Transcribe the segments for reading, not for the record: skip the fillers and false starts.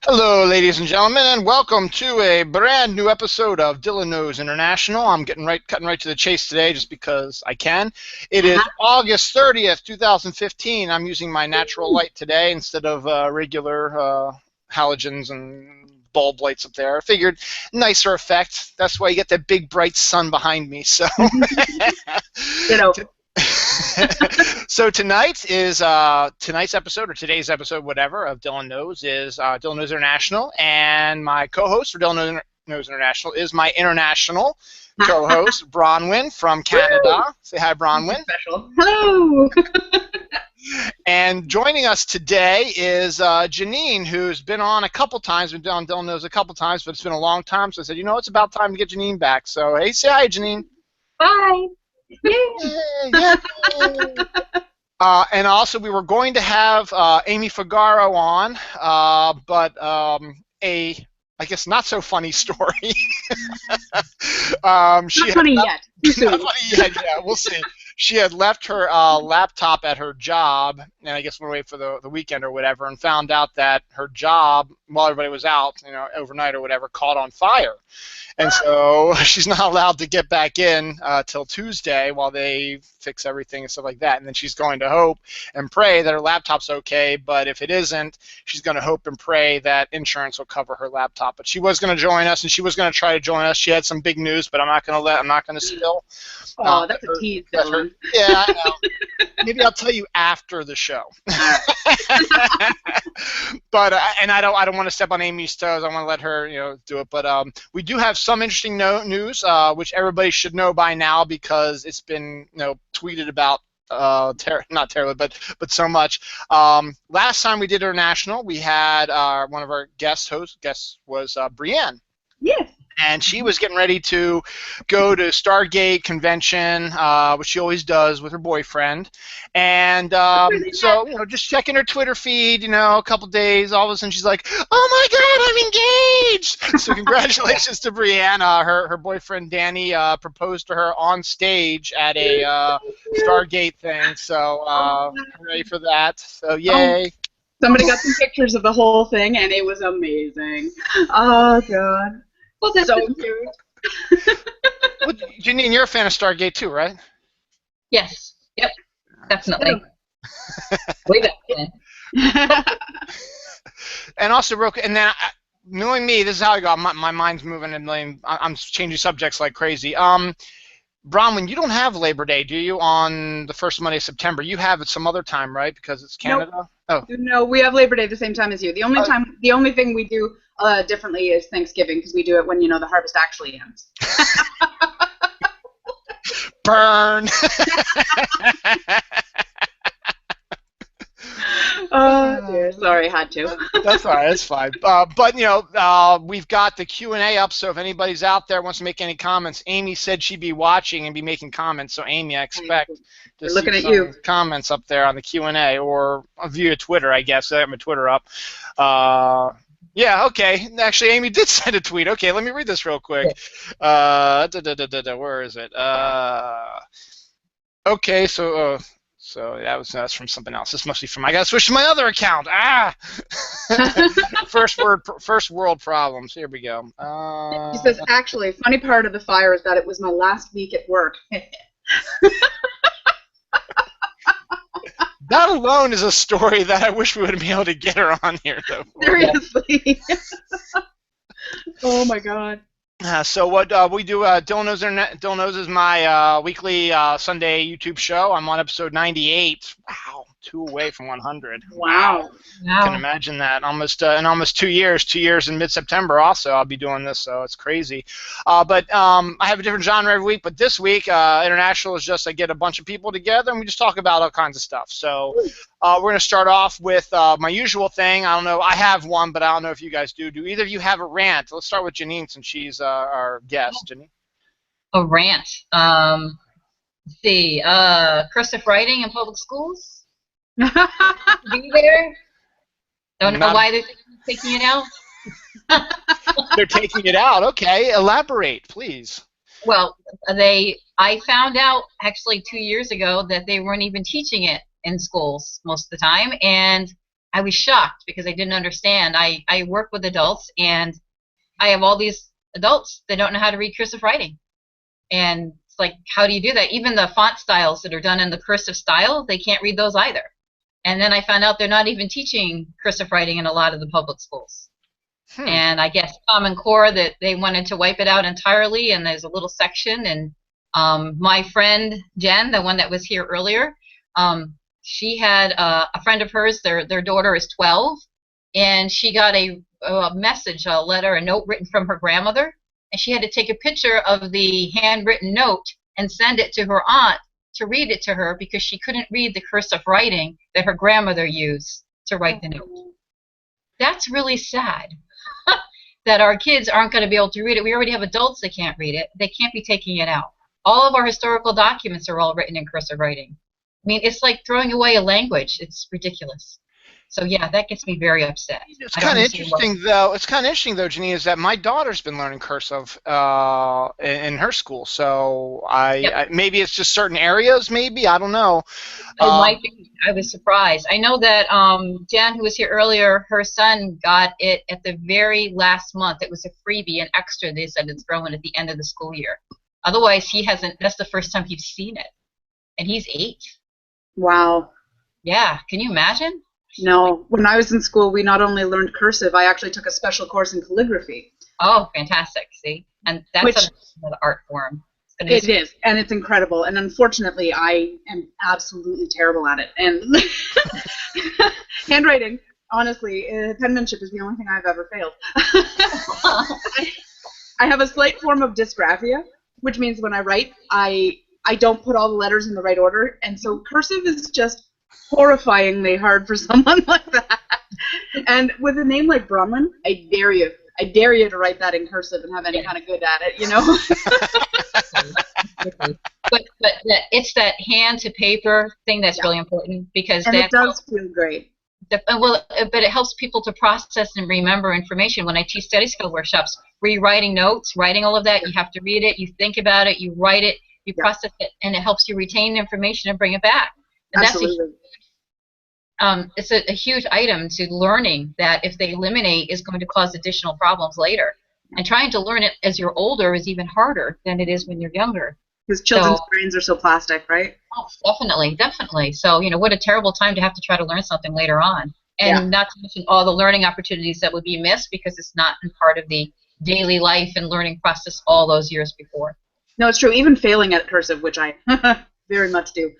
Hello, ladies and gentlemen, and welcome to a brand new episode of Dylan Knows International. I'm cutting right to the chase today, just because I can. It is August 30th, 2015. I'm using my natural light today instead of regular halogens and bulb lights up there. I figured nicer effect. That's why you get that big bright sun behind me. So. You know, So tonight's episode, or today's episode, whatever, of Dylan Knows is Dylan Knows International, and my co-host for Knows International is my international co-host Bronwyn from Canada. Say hi, Bronwyn. special. Hello. And joining us today is Janeen, who's been on a couple times, been on Dylan Knows a couple times, but it's been a long time. So I said, it's about time to get Janeen back. So hey, say hi, Janeen. Bye. Yay. And also, we were going to have Amy Figaro on, but I guess, not so funny story. Not funny yet. Not funny yet. Yeah, we'll see. She had left her laptop at her job, and I guess went away for the weekend or whatever, and found out that her job, while everybody was out, overnight or whatever, caught on fire. And so she's not allowed to get back in till Tuesday while they fix everything and stuff like that. And then she's going to hope and pray that her laptop's okay. But if it isn't, she's going to hope and pray that insurance will cover her laptop. But she was going to join us, and she was going to try to join us. She had some big news, but I'm not going to spill. Oh, that's a tease, Dylan. Yeah, I know. Maybe I'll tell you after the show. But and I don't want to step on Amy's toes. I want to let her do it. But we do have some interesting news, which everybody should know by now because it's been tweeted about. Not terribly, but so much. Last time we did International, we had one of our guests was Brienne. Yes. And she was getting ready to go to Stargate convention, which she always does with her boyfriend. And so, just checking her Twitter feed, a couple days, all of a sudden she's like, "Oh my God, I'm engaged!" So congratulations to Brianna. Her boyfriend Danny proposed to her on stage at a Stargate thing. So ready for that? So yay! Somebody got some pictures of the whole thing, and it was amazing. Oh God. Well, that's so cute. Well, Janine, you're a fan of Stargate too, right? Yes. Yep. Definitely. Way back then. And also, and then knowing me, this is how I go. My mind's moving a million. I'm changing subjects like crazy. Bronwyn, you don't have Labor Day, do you? On the first Monday of September, you have it some other time, right? Because it's Canada. Nope. Oh. No, we have Labor Day the same time as you. The only thing we do differently is Thanksgiving because we do it when the harvest actually ends. Burn. Oh dear, sorry, had to. That's all right, that's fine. But we've got the Q&A up, so if anybody's out there wants to make any comments, Amy said she'd be watching and be making comments. So Amy, I expect to see some comments up there on the Q&A or via Twitter, I guess. I have my Twitter up. Yeah, okay. Actually, Amy did send a tweet. Okay, let me read this real quick. Where is it? Okay, so that's from something else. This must be from. I gotta switch to my other account. First world problems. Here we go. He says, actually, funny part of the fire is that it was my last week at work. That alone is a story that I wish we would be able to get her on here, though. Seriously. Oh my God. So what we do, Dylan Knows is my weekly Sunday YouTube show. I'm on episode 98. Wow, 2 away from 100. Wow. Can imagine that. In almost 2 years. 2 years in mid-September. Also, I'll be doing this, so it's crazy. But I have a different genre every week. But this week, International is just I get a bunch of people together and we just talk about all kinds of stuff. So we're going to start off with my usual thing. I don't know. I have one, but I don't know if you guys do. Do either of you have a rant? Let's start with Janine since she's our guest. Janine. A rant. Let's see. Cursive writing in public schools. Be there. Don't know why they're taking it out. They're taking it out. Okay, elaborate, please. Well, I found out actually 2 years ago that they weren't even teaching it in schools most of the time, and I was shocked because I didn't understand. I work with adults, and I have all these adults that don't know how to read cursive writing. And it's like, how do you do that? Even the font styles that are done in the cursive style, they can't read those either. And then I found out they're not even teaching cursive writing in a lot of the public schools. And I guess Common Core, that they wanted to wipe it out entirely, and there's a little section. And my friend Jen, the one that was here earlier, she had a friend of hers, their daughter is 12, and she got a message, a letter, a note written from her grandmother, and she had to take a picture of the handwritten note and send it to her aunt to read it to her because she couldn't read the cursive writing that her grandmother used to write the note. That's really sad that our kids aren't going to be able to read it. We already have adults that can't read it. They can't be taking it out. All of our historical documents are all written in cursive writing. I mean, it's like throwing away a language. It's ridiculous. So yeah, that gets me very upset. It's kind of interesting, though. It's kind of interesting, though, Janeen, is that my daughter's been learning cursive in her school. So maybe it's just certain areas. Maybe I don't know. It might be. I was surprised. I know that Jen, who was here earlier, her son got it at the very last month. It was a freebie, an extra. They said it's growing at the end of the school year. Otherwise, he hasn't. That's the first time he's seen it, and he's 8. Wow. Yeah. Can you imagine? No. When I was in school, we not only learned cursive, I actually took a special course in calligraphy. Oh, fantastic. See? And that's another art form. It is, and it's incredible. And unfortunately, I am absolutely terrible at it. And handwriting, honestly, penmanship is the only thing I've ever failed. I have a slight form of dysgraphia, which means when I write, I don't put all the letters in the right order. And so cursive is just horrifyingly hard for someone like that. And with a name like Bronwyn, I dare you to write that in cursive and have any kind of good at it, you know? but it's that hand to paper thing that's really important, because and it does feel great. But it helps people to process and remember information. When I teach study skill workshops, rewriting notes, writing all of that, you have to read it, you think about it, you write it, you process it, and it helps you retain information and bring it back. And absolutely. It's a huge item to learning that if they eliminate is going to cause additional problems later. And trying to learn it as you're older is even harder than it is when you're younger. Because children's brains are so plastic, right? Oh, definitely. So, what a terrible time to have to try to learn something later on. And not to mention all the learning opportunities that would be missed because it's not in part of the daily life and learning process all those years before. No, it's true. Even failing at cursive, which I very much do.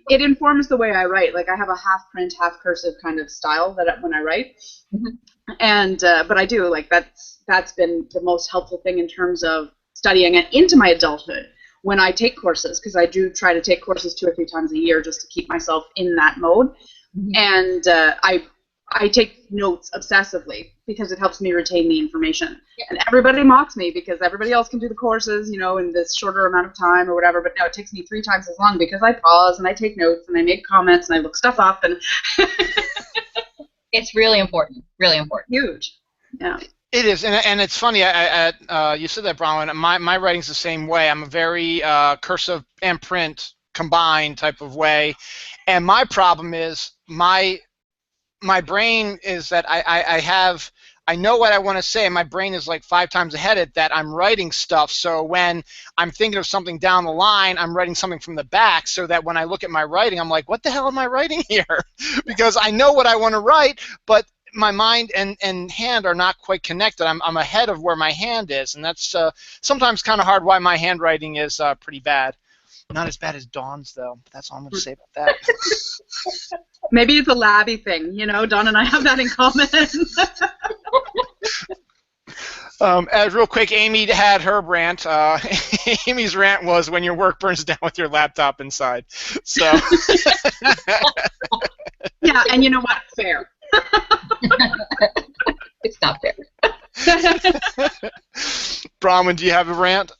It informs the way I write. Like I have a half print, half cursive kind of style that when I write, and but I do like that's been the most helpful thing in terms of studying it into my adulthood when I take courses, because I do try to take courses 2 or 3 times a year just to keep myself in that mode, and I take notes obsessively because it helps me retain the information. And everybody mocks me because everybody else can do the courses, in this shorter amount of time or whatever, but no, it takes me 3 times as long because I pause and I take notes and I make comments and I look stuff up. And it's really important, really important. Huge. Yeah. It is, and it's funny. You said that, Bronwyn. My writing's the same way. I'm a very cursive and print combined type of way, and my problem is my brain is that I know what I want to say, and my brain is like 5 times ahead of that. I'm writing stuff, so when I'm thinking of something down the line, I'm writing something from the back, so that when I look at my writing, I'm like, what the hell am I writing here? Because I know what I want to write, but my mind and hand are not quite connected. I'm ahead of where my hand is, and that's sometimes kind of hard why my handwriting is pretty bad. Not as bad as Dawn's, though. That's all I'm going to say about that. Maybe it's a labby thing, Dawn and I have that in common. As real quick, Amy had her rant. Amy's rant was when your work burns down with your laptop inside. So. Yeah, and you know what? Fair. It's not fair. Bronwyn, do you have a rant?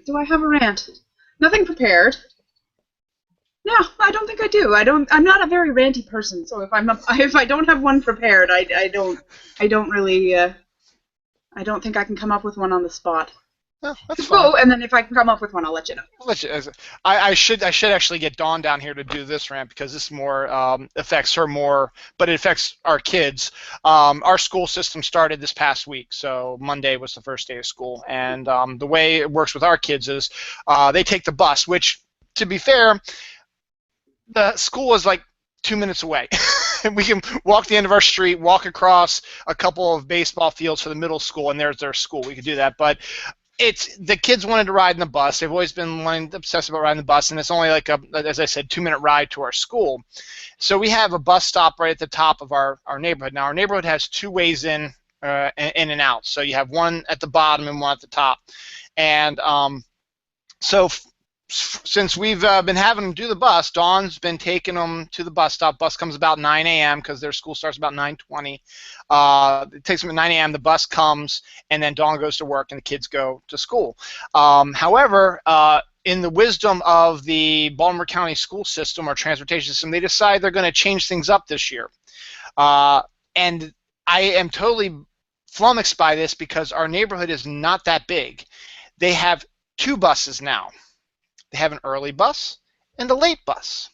Do I have a rant? Nothing prepared. No, I don't think I do. I'm not a very ranty person, so if I don't have one prepared, I don't really. I don't think I can come up with one on the spot. Oh, that's fine. Go, and then if I can come up with one, I'll let you know. I should actually get Dawn down here to do this rant because this more affects her more, but it affects our kids. Our school system started this past week, so Monday was the first day of school, and the way it works with our kids is they take the bus, which, to be fair, the school is like 2 minutes away. We can walk the end of our street, walk across a couple of baseball fields for the middle school, and there's their school. We could do that, but it's the kids wanted to ride in the bus. They've always been obsessed about riding the bus, and it's only like as I said, 2-minute ride to our school. So we have a bus stop right at the top of our neighborhood. Now our neighborhood has two ways in and out. So you have one at the bottom and one at the top. And so since we've been having them do the bus, Dawn's been taking them to the bus stop. Bus comes about 9 a.m. because their school starts about 9:20. It takes them at 9 a.m. The bus comes, and then Dawn goes to work, and the kids go to school. However, in the wisdom of the Baltimore County school system or transportation system, they decide they're going to change things up this year. And I am totally flummoxed by this because our neighborhood is not that big. They have two buses now. They have an early bus and a late bus.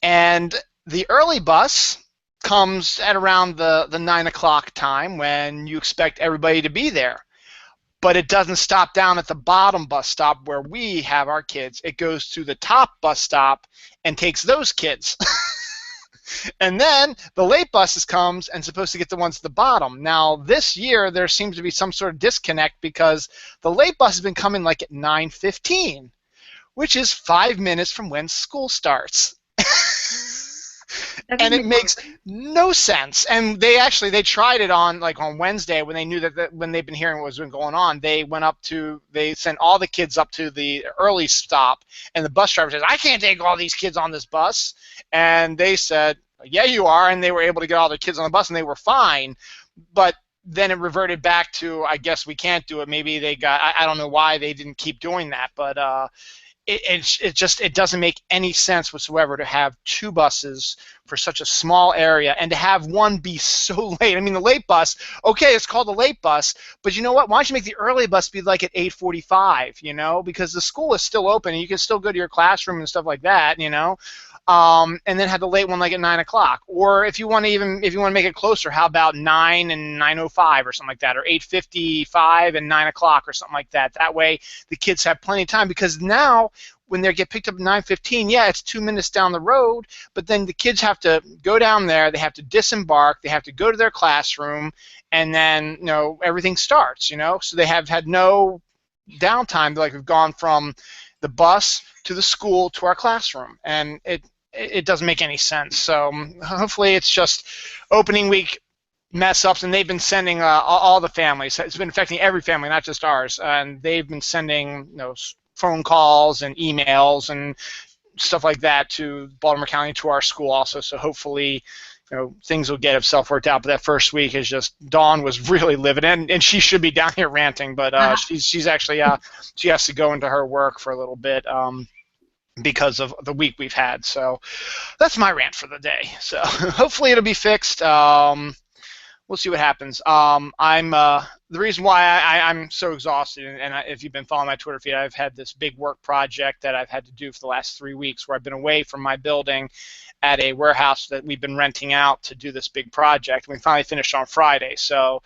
And the early bus comes at around the 9 o'clock time when you expect everybody to be there. But it doesn't stop down at the bottom bus stop where we have our kids. It goes to the top bus stop and takes those kids. And then the late buses comes and supposed to get the ones at the bottom. Now, this year, there seems to be some sort of disconnect because the late bus has been coming like at 9:15. Which is 5 minutes from when school starts. And it makes no sense. And they tried it on Wednesday when they knew that when they've been hearing what was been going on. They sent all the kids up to the early stop, and the bus driver says, "I can't take all these kids on this bus." And they said, "Yeah, you are." And they were able to get all their kids on the bus, and they were fine. But then it reverted back to, I guess we can't do it. Maybe they I don't know why they didn't keep doing that, but it doesn't make any sense whatsoever to have two buses for such a small area and to have one be so late. I mean, the late bus, okay, it's called the late bus, but you know what? Why don't you make the early bus be like at 8:45, because the school is still open and you can still go to your classroom and stuff like that, and then have the late one like at 9 o'clock. Or if you want to make it closer, how about 9 and 9:05 or something like that, or 8:55 and 9 o'clock or something like that. That way the kids have plenty of time, because now when they get picked up at 9:15, yeah, it's 2 minutes down the road, but then the kids have to go down there, they have to disembark, they have to go to their classroom, and then everything starts. So they have had no downtime. Like, we've gone from the bus to the school to our classroom, and it doesn't make any sense. So hopefully it's just opening week mess ups, and they've been sending all the families. It's been affecting every family, not just ours, and they've been sending phone calls and emails and stuff like that to Baltimore County, to our school also. So hopefully things will get itself worked out. But that first week is just, Dawn was really livid, and she should be down here ranting, but she's actually she has to go into her work for a little bit because of the week we've had. So that's my rant for the day. So hopefully it'll be fixed. We'll see what happens. The reason why I'm so exhausted, and if you've been following my Twitter feed, I've had this big work project that I've had to do for the last 3 weeks, where I've been away from my building at a warehouse that we've been renting out to do this big project. We finally finished on Friday. So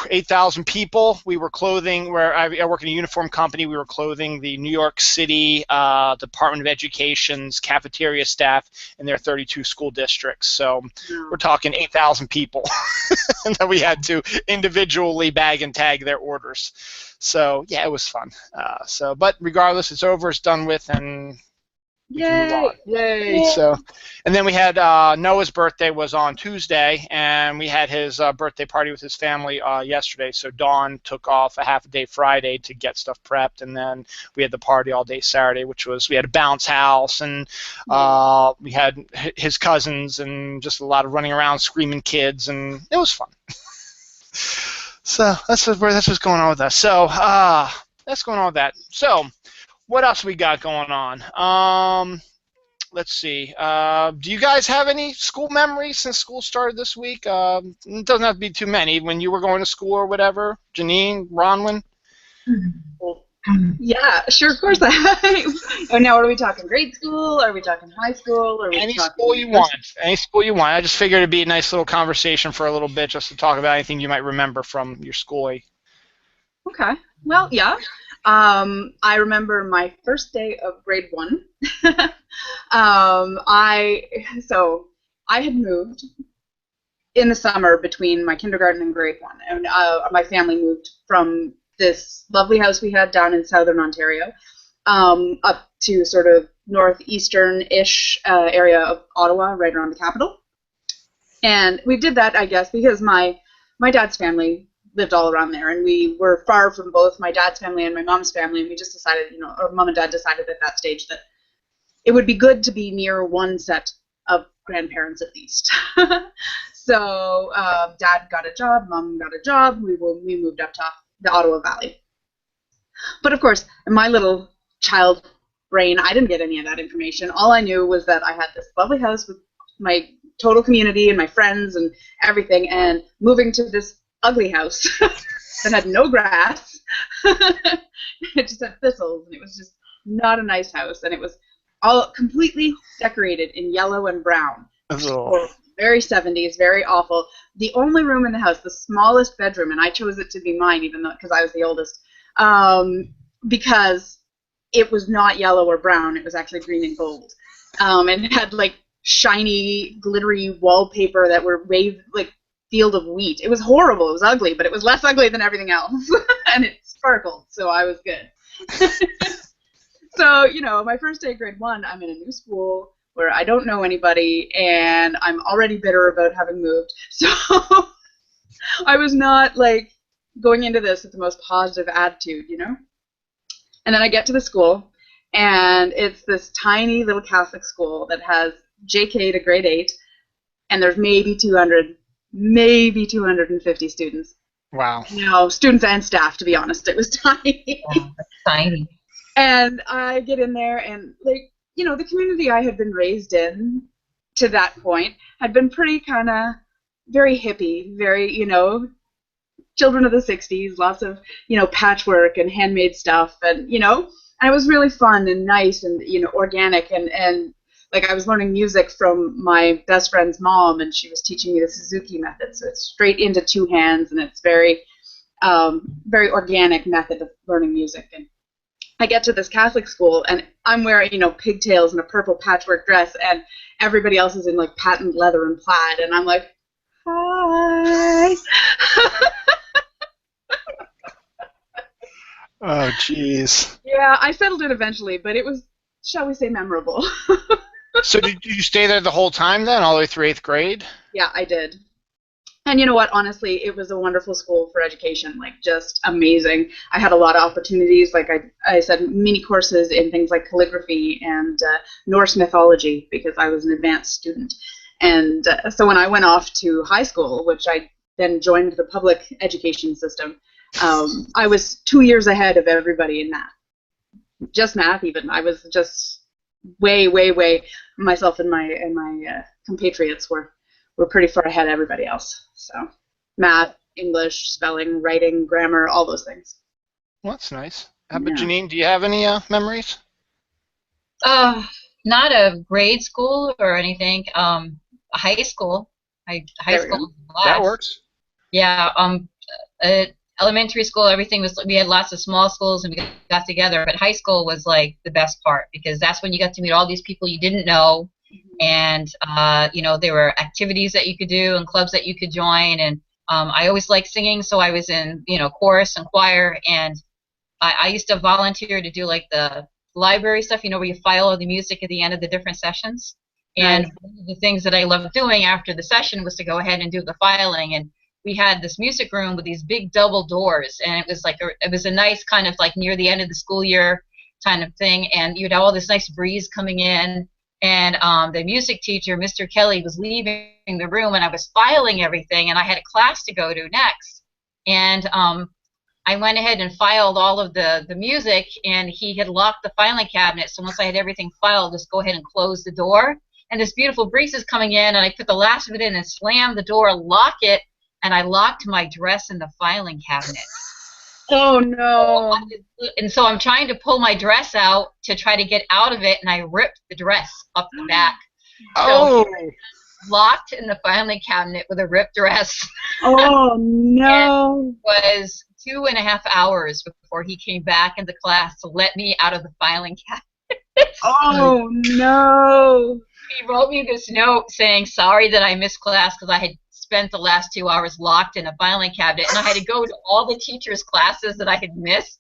8,000 people. We were clothing, where I work in a uniform company, we were clothing the New York City Department of Education's cafeteria staff in their 32 school districts. So we're talking 8,000 people and that we had to individually bag and tag their orders. So yeah, it was fun. But regardless, it's over, it's done with, and we can move on. Yay! So, and then we had Noah's birthday was on Tuesday, and we had his birthday party with his family yesterday. So Dawn took off a half a day Friday to get stuff prepped, and then we had the party all day Saturday, we had a bounce house, and we had his cousins, and just a lot of running around screaming kids, and it was fun. So that's what's going on with us. So that's going on with that. So what else we got going on? Let's see. Do you guys have any school memories since school started this week? It doesn't have to be too many. When you were going to school or whatever. Janeen, Bronwyn? Yeah, sure, of course. Oh, now are we talking grade school? Are we talking high school? Are we Any talking school you want. university? Any school you want. I just figured it'd be a nice little conversation for a little bit just to talk about anything you might remember from your school. Okay. Well, yeah. I remember my first day of grade one. I so I had moved in the summer between my kindergarten and grade one, and my family moved from this lovely house we had down in southern Ontario up to sort of northeastern-ish area of Ottawa, right around the capital. And we did that, I guess, because my dad's family lived all around there, and we were far from both my dad's family and my mom's family, and we just decided, or mom and dad decided at that stage that it would be good to be near one set of grandparents at least. So dad got a job, mom got a job. We moved up to the Ottawa Valley. But of course, in my little child brain, I didn't get any of that information. All I knew was that I had this lovely house with my total community and my friends and everything, and moving to this ugly house that had no grass. It just had thistles, and it was just not a nice house. And it was all completely decorated in yellow and brown. Oh. Or very 70s, very awful. The only room in the house, the smallest bedroom, and I chose it to be mine, even though because I was the oldest, because it was not yellow or brown. It was actually green and gold, and it had like shiny, glittery wallpaper that were waved like field of wheat. It was horrible. It was ugly, but it was less ugly than everything else, and it sparkled, so I was good. So, my first day of grade one, I'm in a new school where I don't know anybody, and I'm already bitter about having moved. So I was not like going into this with the most positive attitude. And then I get to the school, and it's this tiny little Catholic school that has JK to grade 8, and there's maybe 200, maybe 250 students. Wow. Students and staff, to be honest. It was tiny. Oh, that's tiny. And I get in there, and the community I had been raised in to that point had been pretty kind of very hippie, very, children of the 60s, lots of, patchwork and handmade stuff. And it was really fun and nice and, organic. And like I was learning music from my best friend's mom, and she was teaching me the Suzuki method. So it's straight into two hands, and it's very, very organic method of learning music. And I get to this Catholic school, and I'm wearing, pigtails and a purple patchwork dress, and everybody else is in like patent leather and plaid, and I'm like, hi. Oh, jeez. Yeah, I settled it eventually, but it was, shall we say, memorable. So did you stay there the whole time then, all the way through 8th grade? Yeah, I did. And you know what? Honestly, it was a wonderful school for education, like just amazing. I had a lot of opportunities, like I said, mini courses in things like calligraphy and Norse mythology because I was an advanced student. And so when I went off to high school, which I then joined the public education system, I was 2 years ahead of everybody in math. Just math, even. I was just way, way, way. Myself and my compatriots were pretty far ahead of everybody else. So math, English, spelling, writing, grammar, all those things. Well, that's nice. How about Janeen? Do you have any memories? Not a grade school or anything. High school. High school. That works. Yeah. Elementary school, everything was. We had lots of small schools and we got together. But high school was like the best part because that's when you got to meet all these people you didn't know. And there were activities that you could do and clubs that you could join, and I always liked singing, so I was in chorus and choir, and I used to volunteer to do like the library stuff, where you file all the music at the end of the different sessions. And one of the things that I loved doing after the session was to go ahead and do the filing. And we had this music room with these big double doors, and it was like it was a nice kind of like near the end of the school year kind of thing, and you'd have all this nice breeze coming in. And the music teacher, Mr. Kelly, was leaving the room, and I was filing everything, and I had a class to go to next. And I went ahead and filed all of the music, and he had locked the filing cabinet. So once I had everything filed, just go ahead and close the door. And this beautiful breeze is coming in, and I put the last of it in and slammed the door, lock it, and I locked my dress in the filing cabinet. Oh no. And so I'm trying to pull my dress out to try to get out of it, and I ripped the dress up the back. So Oh, locked in the filing cabinet with a ripped dress. Oh And no. it was 2.5 hours before he came back into class to let me out of the filing cabinet. Oh no. He wrote me this note saying sorry that I missed class because I had spent the last 2 hours locked in a filing cabinet, and I had to go to all the teachers' classes that I had missed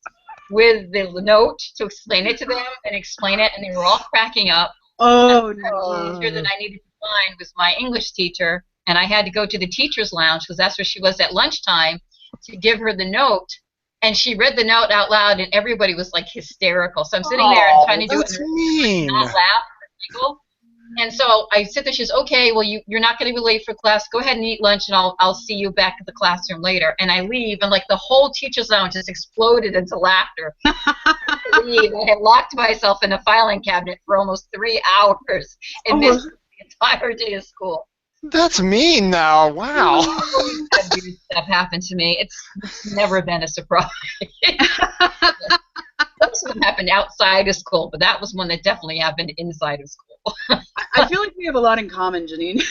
with the note to explain it to them and explain it, and they were all cracking up. And Oh the teacher that no. I needed to find was my English teacher, and I had to go to the teacher's lounge because that's where she was at lunchtime to give her the note. And she read the note out loud, and everybody was like hysterical. So I'm sitting there and trying oh, to do it in that's a like mean. not laugh or giggle. And so I sit there. She says, "Okay, well you're not going to be late for class. Go ahead and eat lunch, and I'll see you back at the classroom later." And I leave, and like the whole teacher's lounge just exploded into laughter. I leave. I had locked myself in a filing cabinet for almost 3 hours and Oh, missed the entire day of school. That's mean now. Wow. Always had weird stuff happen to me. It's never been a surprise. Most of them happened outside of school, but that was one that definitely happened inside of school. I feel like we have a lot in common, Janine.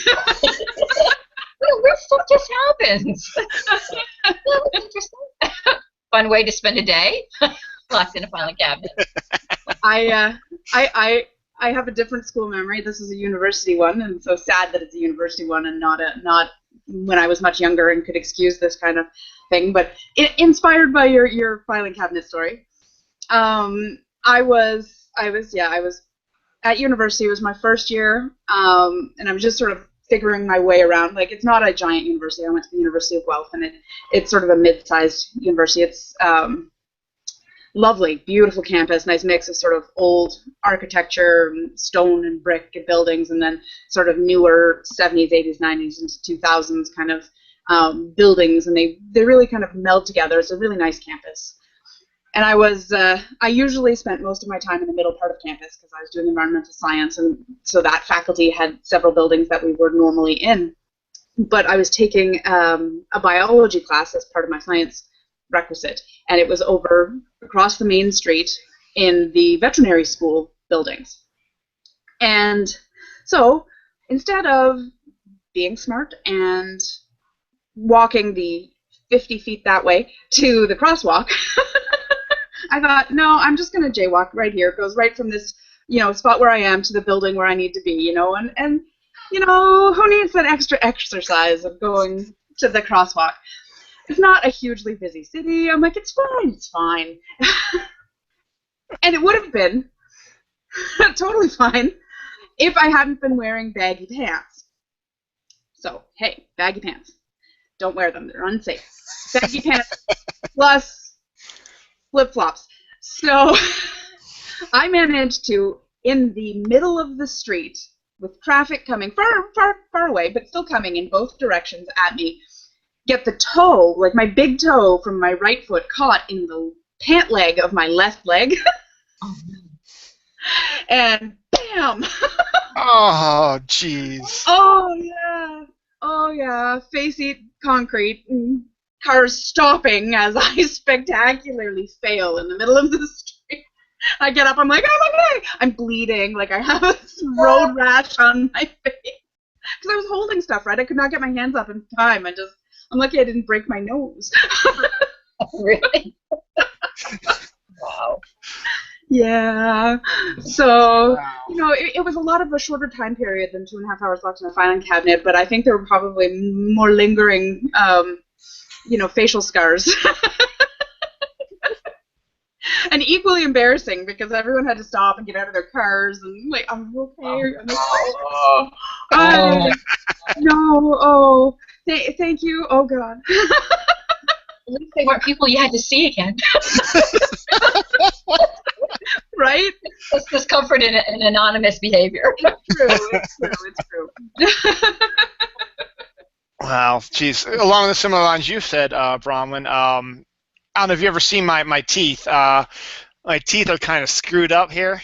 Weird stuff just happens. That was interesting. Fun way to spend a day, locked in a filing cabinet. I have a different school memory. This is a university one, and so sad that it's a university one and not when I was much younger and could excuse this kind of thing. But inspired by your filing cabinet story, I was at university. It was my first year, and I was just sort of figuring my way around. Like, it's not a giant university. I went to the University of Guelph, and it's sort of a mid-sized university. It's lovely, beautiful campus, nice mix of sort of old architecture, stone and brick buildings, and then sort of newer 70s, 80s, 90s, into 2000s kind of buildings, and they really kind of meld together. It's a really nice campus. And I usually spent most of my time in the middle part of campus because I was doing environmental science, and so that faculty had several buildings that we were normally in. But I was taking a biology class as part of my science requisite, and it was over across the main street in the veterinary school buildings. And so instead of being smart and walking the 50 feet that way to the crosswalk, I thought, no, I'm just going to jaywalk right here. It goes right from this, spot where I am to the building where I need to be, and who needs that extra exercise of going to the crosswalk? It's not a hugely busy city. I'm like, it's fine. And it would have been totally fine if I hadn't been wearing baggy pants. So, hey, baggy pants. Don't wear them. They're unsafe. Baggy pants plus flip-flops. So I managed to, in the middle of the street, with traffic coming far away, but still coming in both directions at me, get the toe, like my big toe from my right foot, caught in the pant leg of my left leg. And bam! Oh, jeez. Oh yeah, face eat concrete, and cars stopping as I spectacularly fail in the middle of the street. I get up, I'm like, oh my god! I'm bleeding, like I have a road rash on my face. Because I was holding stuff, right? I could not get my hands up in time. I'm lucky I didn't break my nose. Really? Wow. Yeah. So, it was a lot of a shorter time period than 2.5 hours locked in a filing cabinet, but I think there were probably more lingering, facial scars. And equally embarrassing because everyone had to stop and get out of their cars and like, I'm okay. I'm okay. No. Oh, thank you. Oh God. At least they weren't people you had to see again. Right? It's discomfort in anonymous behavior. It's true. Wow, geez. Along the similar lines you said, Bronwyn, I don't know if you ever seen my teeth. My teeth are kind of screwed up here.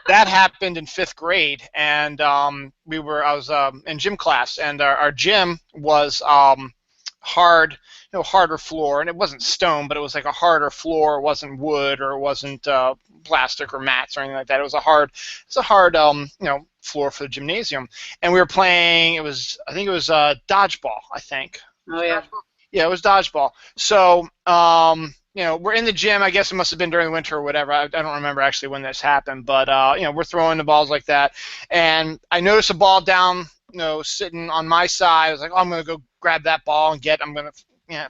That happened in 5th grade, and I was in gym class, and our gym was hard, harder floor, and it wasn't stone, but it was like a harder floor. It wasn't wood or it wasn't plastic or mats or anything like that. It was a hard floor for the gymnasium, and we were playing. I think it was dodgeball. I think. Oh yeah. Yeah, it was dodgeball. So, we're in the gym. I guess it must have been during the winter or whatever. I don't remember actually when this happened, but we're throwing the balls like that, and I noticed a ball down, sitting on my side. I was like, oh, I'm gonna go grab that ball and I'm gonna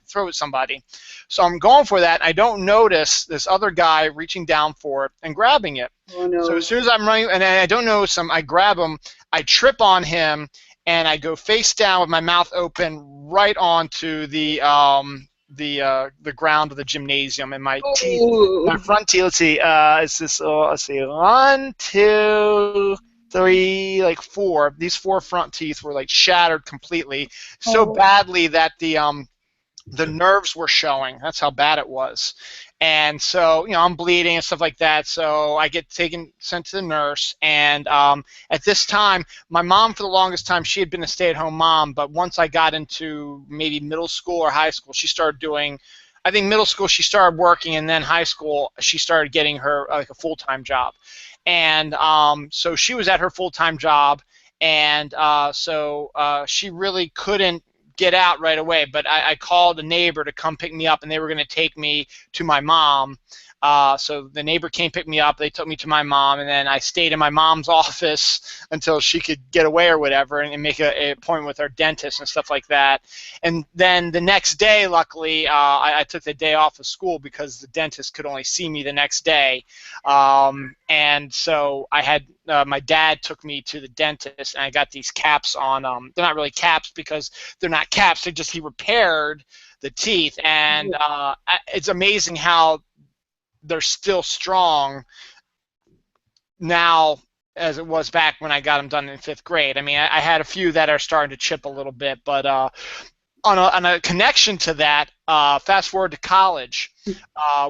throw it at somebody. So I'm going for that. And I don't notice this other guy reaching down for it and grabbing it. Oh no. So as soon as I'm running, and I don't notice him, I grab him, I trip on him, and I go face down with my mouth open right onto the ground of the gymnasium, and my teeth, my front teeth. Let's see, it's this. Let's see, 1, 2, 3, like 4. These 4 front teeth were like shattered completely, so badly that the nerves were showing. That's how bad it was. And so, I'm bleeding and stuff like that. So I get sent to the nurse. And at this time, my mom, for the longest time, she had been a stay-at-home mom. But once I got into maybe middle school or high school, she started doing. I think middle school she started working, and then high school she started getting her like a full-time job. And so she was at her full-time job, and so she really couldn't get out right away, but I called a neighbor to come pick me up, and they were going to take me to my mom. So the neighbor came pick me up, they took me to my mom, and then I stayed in my mom's office until she could get away or whatever, and make an appointment with our dentist and stuff like that. And then the next day, luckily, I took the day off of school because the dentist could only see me the next day. And so I had my dad took me to the dentist, and I got these caps on. They're not really caps because they're not caps. He repaired the teeth, and it's amazing how they're still strong now as it was back when I got them done in 5th grade. I mean, I had a few that are starting to chip a little bit, but on a connection to that, fast forward to college,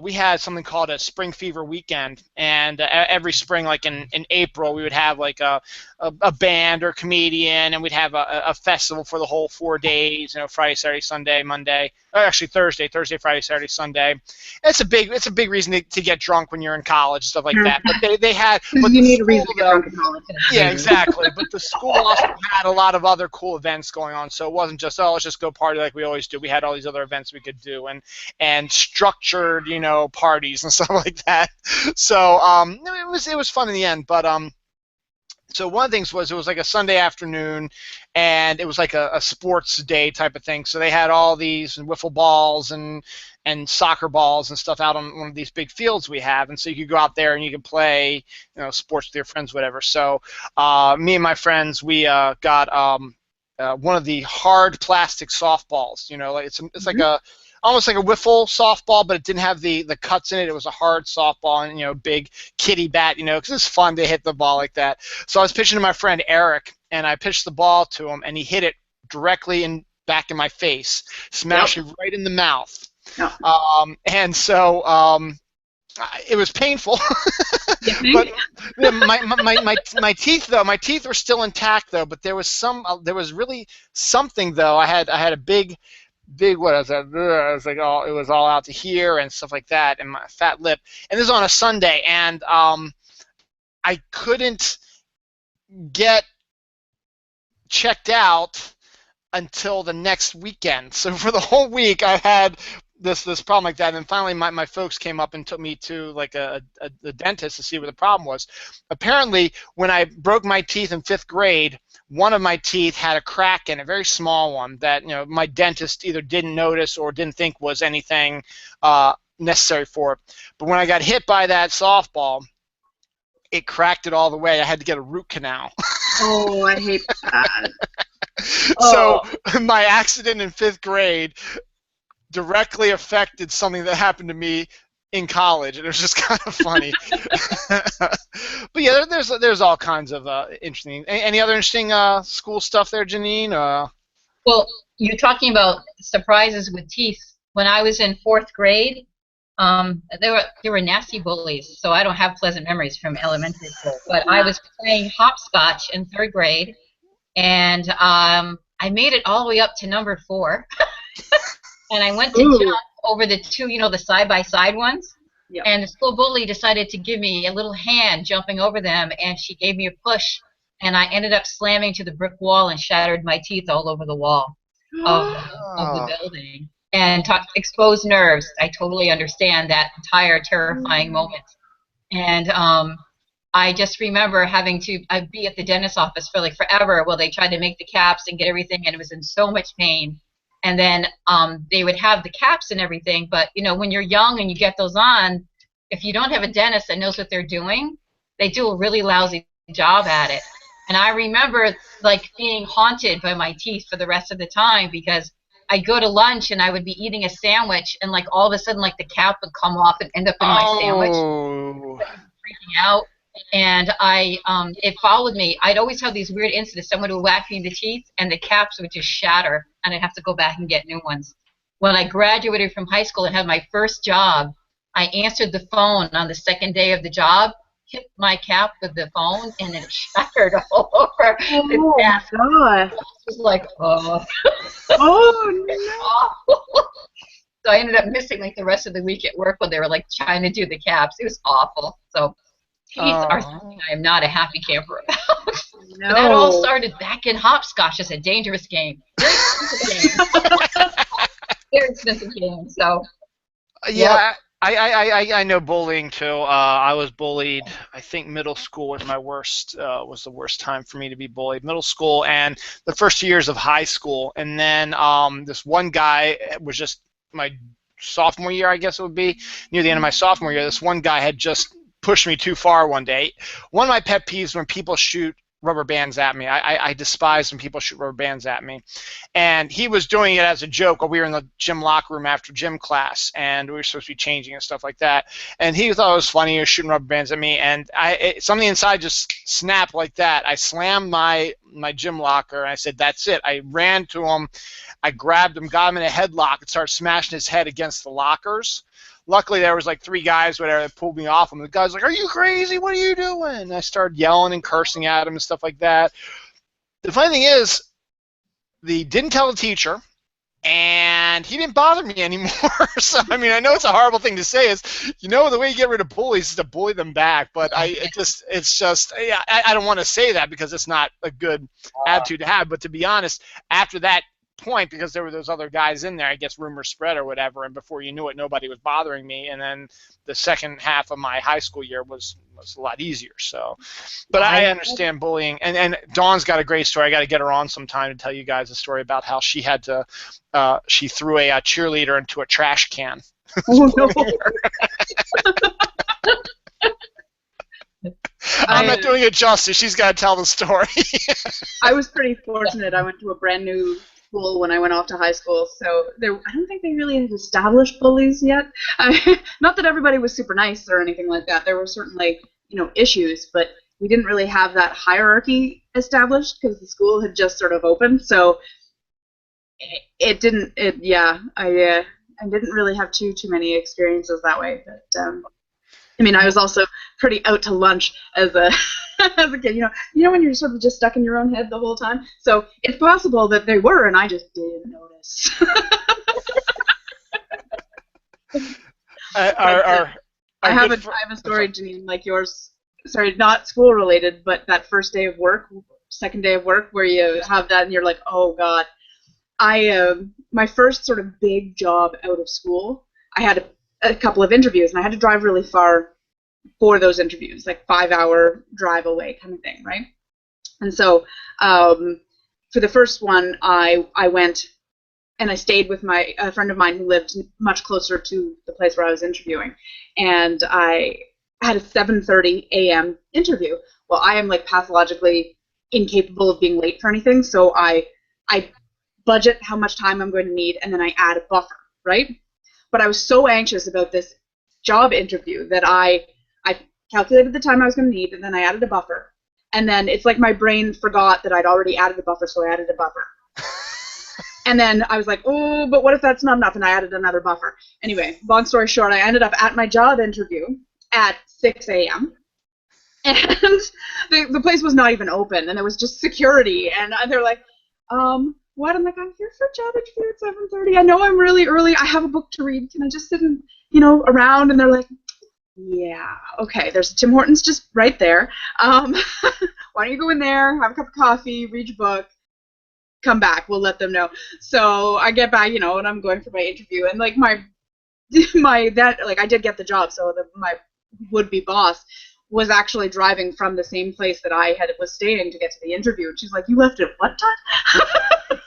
we had something called a spring fever weekend, and every spring, like in April, we would have like a band or comedian, and we'd have a festival for the whole 4 days, Friday, Saturday, Sunday, Monday, or actually Thursday, Friday, Saturday, Sunday. It's a big reason to get drunk when you're in college, stuff like that. But they had, but you need a reason to get drunk in college. Yeah, exactly. But the school also had a lot of other cool events going on, so it wasn't just, let's just go party like we always do. We had all these other events we could do, and structured, parties and stuff like that. So it was fun in the end. But so one of the things was, it was like a Sunday afternoon, and it was like a sports day type of thing. So they had all these wiffle balls and soccer balls and stuff out on one of these big fields we have, and so you could go out there and you could play, sports with your friends, whatever. So me and my friends, we got one of the hard plastic softballs. Like it's like almost like a wiffle softball, but it didn't have the cuts in it. It was a hard softball, and big kitty bat, because it's fun to hit the ball like that. So I was pitching to my friend Eric, and I pitched the ball to him, and he hit it directly back in my face, smashed me right in the mouth. Yep. And so it was painful. But my teeth, though, my teeth were still intact, though. But there was really something, though. I had a big what was that? It was like it was all out to here and stuff like that, and my fat lip. And this was on a Sunday, and I couldn't get checked out until the next weekend. So for the whole week, I had this problem like that, and then finally my folks came up and took me to like the dentist to see what the problem was. Apparently, when I broke my teeth in 5th grade, one of my teeth had a crack in it, a very small one, that my dentist either didn't notice or didn't think was anything necessary for it. But when I got hit by that softball, it cracked it all the way. I had to get a root canal. Oh, I hate that. So my accident in 5th grade directly affected something that happened to me in college, and it was just kind of funny. But yeah, there's all kinds of interesting. Any other interesting school stuff there, Janeen? Well, you're talking about surprises with teeth. When I was in 4th grade, there were nasty bullies, so I don't have pleasant memories from elementary school. But I was playing hopscotch in 3rd grade, and I made it all the way up to number 4. And I went to jump over the two, the side-by-side ones. Yep. And the school bully decided to give me a little hand jumping over them, and she gave me a push, and I ended up slamming to the brick wall and shattered my teeth all over the wall of the building. And exposed nerves. I totally understand that entire terrifying moment. And I just remember having to be at the dentist's office for like forever while they tried to make the caps and get everything, and it was in so much pain. And then they would have the caps and everything, but when you're young and you get those on, if you don't have a dentist that knows what they're doing, they do a really lousy job at it. And I remember like being haunted by my teeth for the rest of the time, because I'd go to lunch and I would be eating a sandwich, and like all of a sudden like the cap would come off and end up in my sandwich. Freaking out. And it followed me. I'd always have these weird incidents. Someone would whack me in the teeth, and the caps would just shatter, and I'd have to go back and get new ones. When I graduated from high school and had my first job, I answered the phone on the second day of the job, hit my cap with the phone, and it shattered all over. Oh my God! It was like, oh. Oh no! So I ended up missing like the rest of the week at work when they were like trying to do the caps. It was awful. So. Teeth are something I am not a happy camper about. No. But that all started back in hopscotch as a dangerous game. Very expensive game. Very expensive game. So. Yeah, yep. I know bullying too. I was bullied. I think middle school was the worst time for me to be bullied. Middle school and the first 2 years of high school, and then this one guy was just my sophomore year, I guess it would be near the end of my sophomore year. This one guy had just pushed me too far one day. One of my pet peeves when people shoot rubber bands at me. I despise when people shoot rubber bands at me. And he was doing it as a joke while we were in the gym locker room after gym class, and we were supposed to be changing and stuff like that. And he thought it was funny. He was shooting rubber bands at me, and something inside just snapped like that. I slammed my gym locker, and I said, "That's it." I ran to him. I grabbed him, got him in a headlock, and started smashing his head against the lockers. Luckily, there was like 3 guys, whatever, that pulled me off him. The guy's like, "Are you crazy? What are you doing?" And I started yelling and cursing at him and stuff like that. The funny thing is, they didn't tell the teacher, and he didn't bother me anymore. So, I mean, I know it's a horrible thing to say. The way you get rid of bullies is to bully them back. But I don't want to say that because it's not a good attitude to have. But to be honest, after that point, because there were those other guys in there, I guess rumors spread or whatever, and before you knew it, nobody was bothering me. And then the second half of my high school year was a lot easier. So, but I understand bullying, and Dawn's got a great story. I got to get her on sometime to tell you guys a story about how she had to she threw a cheerleader into a trash can. Oh, no. I'm not doing it justice. She's got to tell the story. I was pretty fortunate. I went to a brand new school when I went off to high school, so I don't think they really had established bullies yet. Not that everybody was super nice or anything like that. There were certainly, issues, but we didn't really have that hierarchy established because the school had just sort of opened. So I didn't really have too many experiences that way. But I was also pretty out to lunch as a as a kid. When you're sort of just stuck in your own head the whole time. So it's possible that they were, and I just didn't notice. I have a story, Janeen, like yours. Sorry, not school related, but that first day of work, second day of work, where you have that and you're like, oh God. My first sort of big job out of school, I had a couple of interviews, and I had to drive really far for those interviews, like 5-hour drive away kind of thing, right? And so for the first one, I went and I stayed with a friend of mine who lived much closer to the place where I was interviewing, and I had a 7:30 a.m. interview. Well, I am like pathologically incapable of being late for anything, so I budget how much time I'm going to need, and then I add a buffer, right? But I was so anxious about this job interview that I calculated the time I was going to need, and then I added a buffer. And then it's like my brain forgot that I'd already added a buffer, so I added a buffer. And then I was like, oh, but what if that's not enough? And I added another buffer. Anyway, long story short, I ended up at my job interview at 6 a.m. And the place was not even open, and there was just security. And they're like, what? I'm like, I'm here for a job interview at 7:30. I know I'm really early. I have a book to read. Can I just sit and, around? And they're like, yeah, okay, there's Tim Hortons just right there. Why don't you go in there, have a cup of coffee, read your book, come back. We'll let them know. So I get back, and I'm going for my interview. And, like, I did get the job. So my would-be boss was actually driving from the same place that I was staying to get to the interview. And she's like, you left at what time?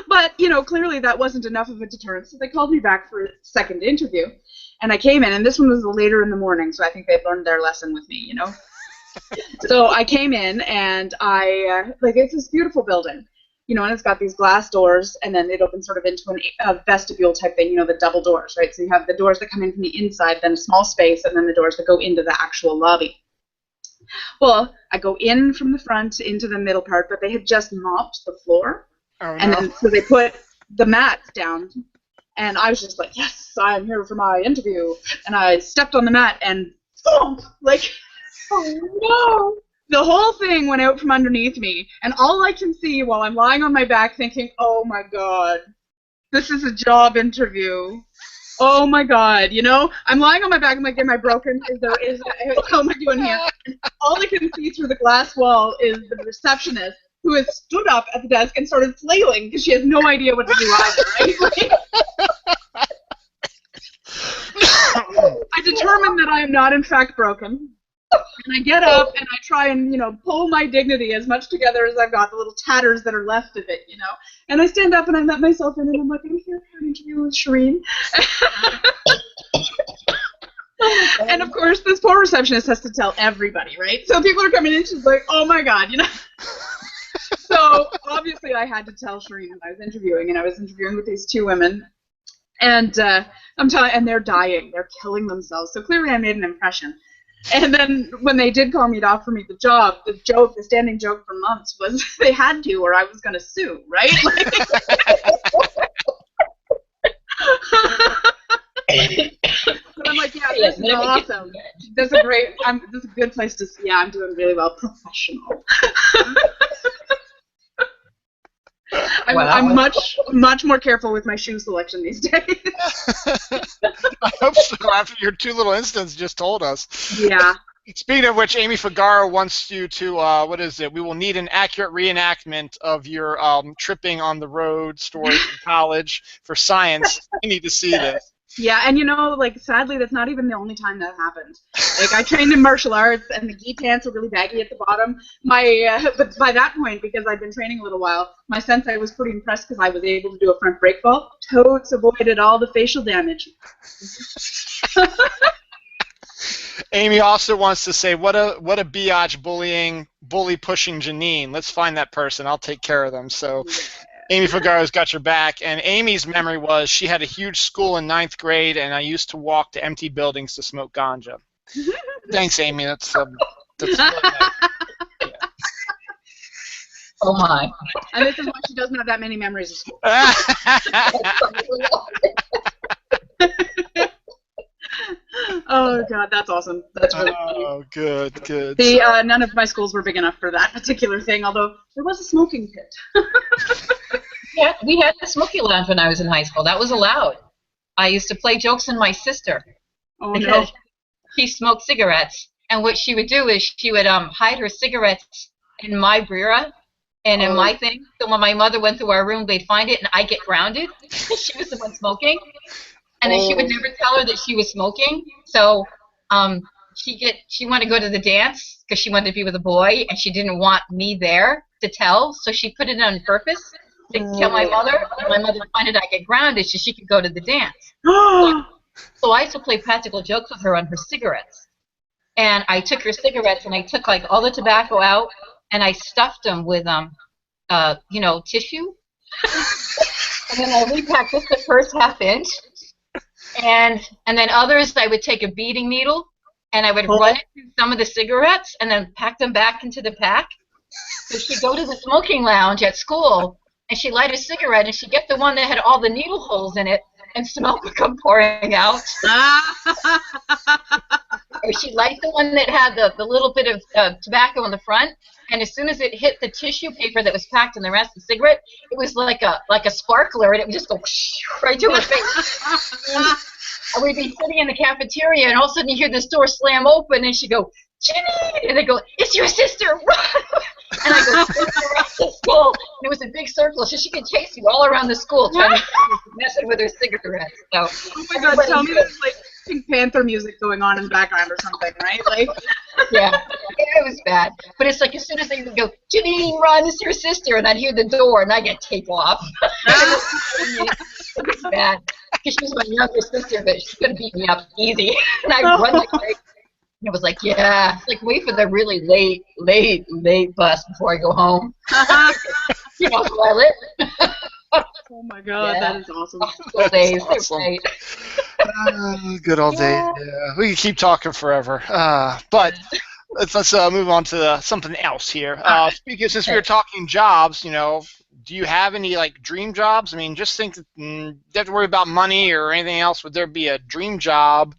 But, clearly that wasn't enough of a deterrent. So they called me back for a second interview. And I came in, and this one was later in the morning, so I think they'd learned their lesson with me, So I came in, and it's this beautiful building, and it's got these glass doors, and then it opens sort of into a vestibule type thing, the double doors, right? So you have the doors that come in from the inside, then a small space, and then the doors that go into the actual lobby. Well, I go in from the front into the middle part, but they had just mopped the floor. Oh, no. And then so they put the mats down, and I was just like, yes, I'm here for my interview. And I stepped on the mat and thump, like, oh no. The whole thing went out from underneath me, and all I can see while I'm lying on my back thinking, oh my God, this is a job interview. Oh my God, I'm lying on my back. I'm like, am I broken? How am I doing here? And all I can see through the glass wall is the receptionist, who has stood up at the desk and started flailing because she has no idea what to do either, right? I determine that I am not, in fact, broken. And I get up and I try and, pull my dignity as much together as I've got, the little tatters that are left of it, And I stand up and I let myself in, and I'm like, I'm here for an interview with Shireen. And, of course, this poor receptionist has to tell everybody, right? So people are coming in, she's like, oh, my God, So, obviously, I had to tell Shireen when I was interviewing, and I was interviewing with these two women. And and they're dying. They're killing themselves. So, clearly, I made an impression. And then when they did call me to offer me the job, the standing joke for months was they had to, or I was going to sue, right? But I'm like, yeah, this is awesome. This is a good place to, I'm doing really well. Professional. I'm much more careful with my shoe selection these days. I hope so, after your two little incidents just told us. Yeah. Speaking of which, Amy Figaro wants you to, what is it? We will need an accurate reenactment of your tripping on the road story from college for science. We need to see this. Yeah, and sadly, that's not even the only time that happened. Like, I trained in martial arts, and the gi pants were really baggy at the bottom. But by that point, because I'd been training a little while, my sensei was pretty impressed because I was able to do a front break fall. Totes avoided all the facial damage. Amy also wants to say, what a biatch bully pushing Janeen. Let's find that person. I'll take care of them. So. Yeah. Amy Figaro's got your back, and Amy's memory was she had a huge school in 9th grade, and I used to walk to empty buildings to smoke ganja. Thanks, Amy. That's really nice. Yeah. Oh my! And this is why she doesn't have that many memories of school. Oh God, that's awesome. That's really funny. Oh, good. None of my schools were big enough for that particular thing, although there was a smoking pit. Yeah, we had the smoky lounge when I was in high school. That was allowed. I used to play jokes on my sister because she smoked cigarettes, and what she would do is she would hide her cigarettes in my bureau and in my thing. So when my mother went through our room, they'd find it, and I'd get grounded. She was the one smoking. And then she would never tell her that she was smoking. So she wanted to go to the dance because she wanted to be with a boy, and she didn't want me there to tell. So she put it on purpose to tell my mother. And my mother would find it, I get grounded so she could go to the dance. So I used to play practical jokes with her on her cigarettes. And I took her cigarettes, and I took like all the tobacco out, and I stuffed them with tissue. And then I repacked just the first half inch. And then others, I would take a beading needle, and I would run it through some of the cigarettes, and then pack them back into the pack. So she'd go to the smoking lounge at school, and she'd light a cigarette, and she'd get the one that had all the needle holes in it, and smoke would come pouring out. Or she'd light the one that had the little bit of tobacco on the front, and as soon as it hit the tissue paper that was packed in the rest of the cigarette, it was like a sparkler, and it would just go right to her face. And we'd be sitting in the cafeteria, and all of a sudden you hear this door slam open, and she'd go, Janeen! And they go, it's your sister, run! And I go, around the school. And it was a big circle, so she could chase you all around the school, trying to messing with her cigarettes. So, oh my God, tell me there's like Pink Panther music going on in the background or something, right? Like, yeah, it was bad. But it's like as soon as they would go, Janeen, run, it's your sister, and I'd hear the door, and I get tape off. It was bad. Because she was my younger sister, but she could have beat me up easy. And I'd run like crazy. And it was like, yeah, it's like wait for the really late bus before I go home. You know who I live. oh my God, Yeah. that is awesome. School days, That's awesome. right. Good old days. Yeah, we can keep talking forever. But let's move on to something else here. Speaking since we were talking jobs, do you have any like dream jobs? I mean, just think that you don't have to worry about money or anything else. Would there be a dream job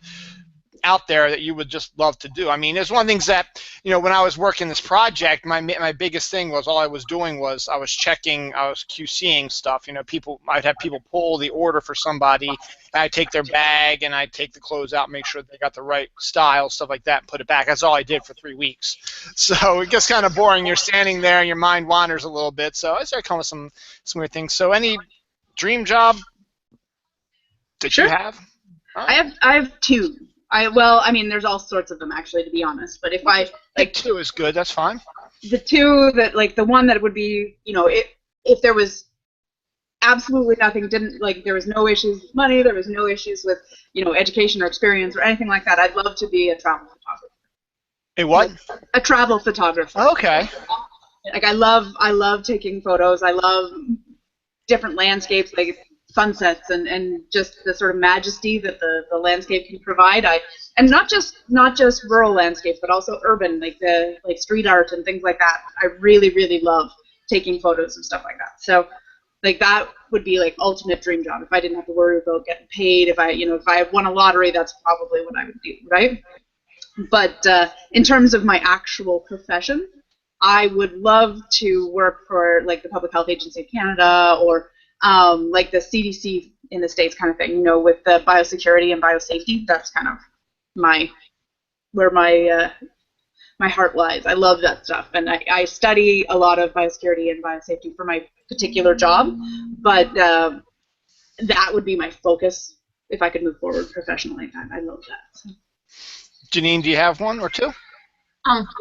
out there that you would just love to do? I mean, there's one of the things that, when I was working this project, my biggest thing was all I was doing was I was QCing stuff. I'd have people pull the order for somebody, and I'd take their bag and I'd take the clothes out, make sure they got the right style, stuff like that, and put it back. That's all I did for 3 weeks. So it gets kind of boring. You're standing there and your mind wanders a little bit. So I started coming with some weird things. So any dream job that you have? I have two. I mean, there's all sorts of them actually, to be honest. But if I like two is good, that's fine. The two that the one that would be, if there was absolutely nothing, there was no issues with money, there was no issues with, education or experience or anything like that. I'd love to be a travel photographer. A what? A travel photographer. Okay. Like I love taking photos. I love different landscapes, like sunsets and just the sort of majesty that the landscape can provide. And not just rural landscapes, but also urban, like street art and things like that. I really, really love taking photos and stuff like that. So like that would be like ultimate dream job. If I didn't have to worry about getting paid, if I won a lottery, that's probably what I would do, right? But in terms of my actual profession, I would love to work for like the Public Health Agency of Canada or like the CDC in the States kind of thing, with the biosecurity and biosafety. That's kind of where my heart lies. I love that stuff, and I study a lot of biosecurity and biosafety for my particular job, but that would be my focus if I could move forward professionally. I love that. So. Janeen, do you have one or two?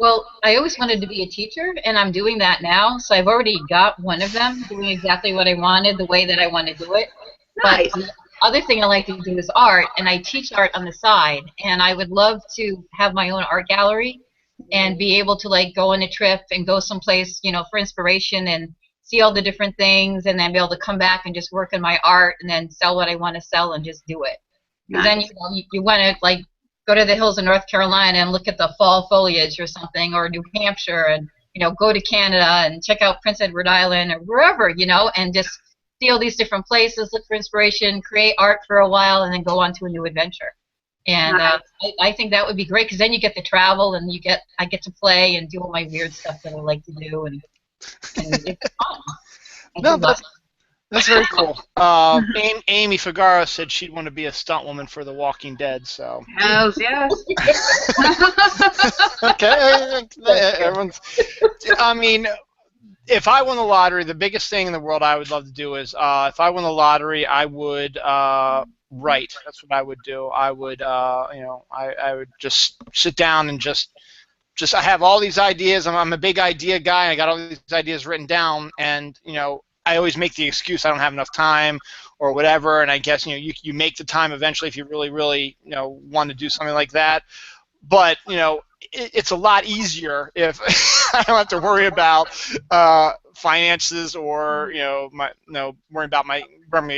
Well, I always wanted to be a teacher, and I'm doing that now. So I've already got one of them, doing exactly what I wanted, the way that I want to do it. Nice. But the other thing I like to do is art, and I teach art on the side. And I would love to have my own art gallery and be able to like go on a trip and go someplace, for inspiration and see all the different things, and then be able to come back and just work on my art and then sell what I want to sell and just do it. Because then you want to like go to the hills of North Carolina and look at the fall foliage or something, or New Hampshire, and go to Canada and check out Prince Edward Island or wherever, and just see all these different places, look for inspiration, create art for a while, and then go on to a new adventure. And I think that would be great, because then you get to travel and I get to play and do all my weird stuff that I like to do, and it's fun. No, that's very cool. Amy Figaro said she'd want to be a stunt woman for The Walking Dead. So. Hells yes. Okay. Everyone's. I mean, if I won the lottery, the biggest thing in the world I would love to do is, if I won the lottery, I would write. That's what I would do. I would, I would just sit down and just I have all these ideas. I'm a big idea guy. I got all these ideas written down, and I always make the excuse I don't have enough time or whatever, and I guess you make the time eventually if you really, really want to do something like that. But it's a lot easier if I don't have to worry about finances or worrying about my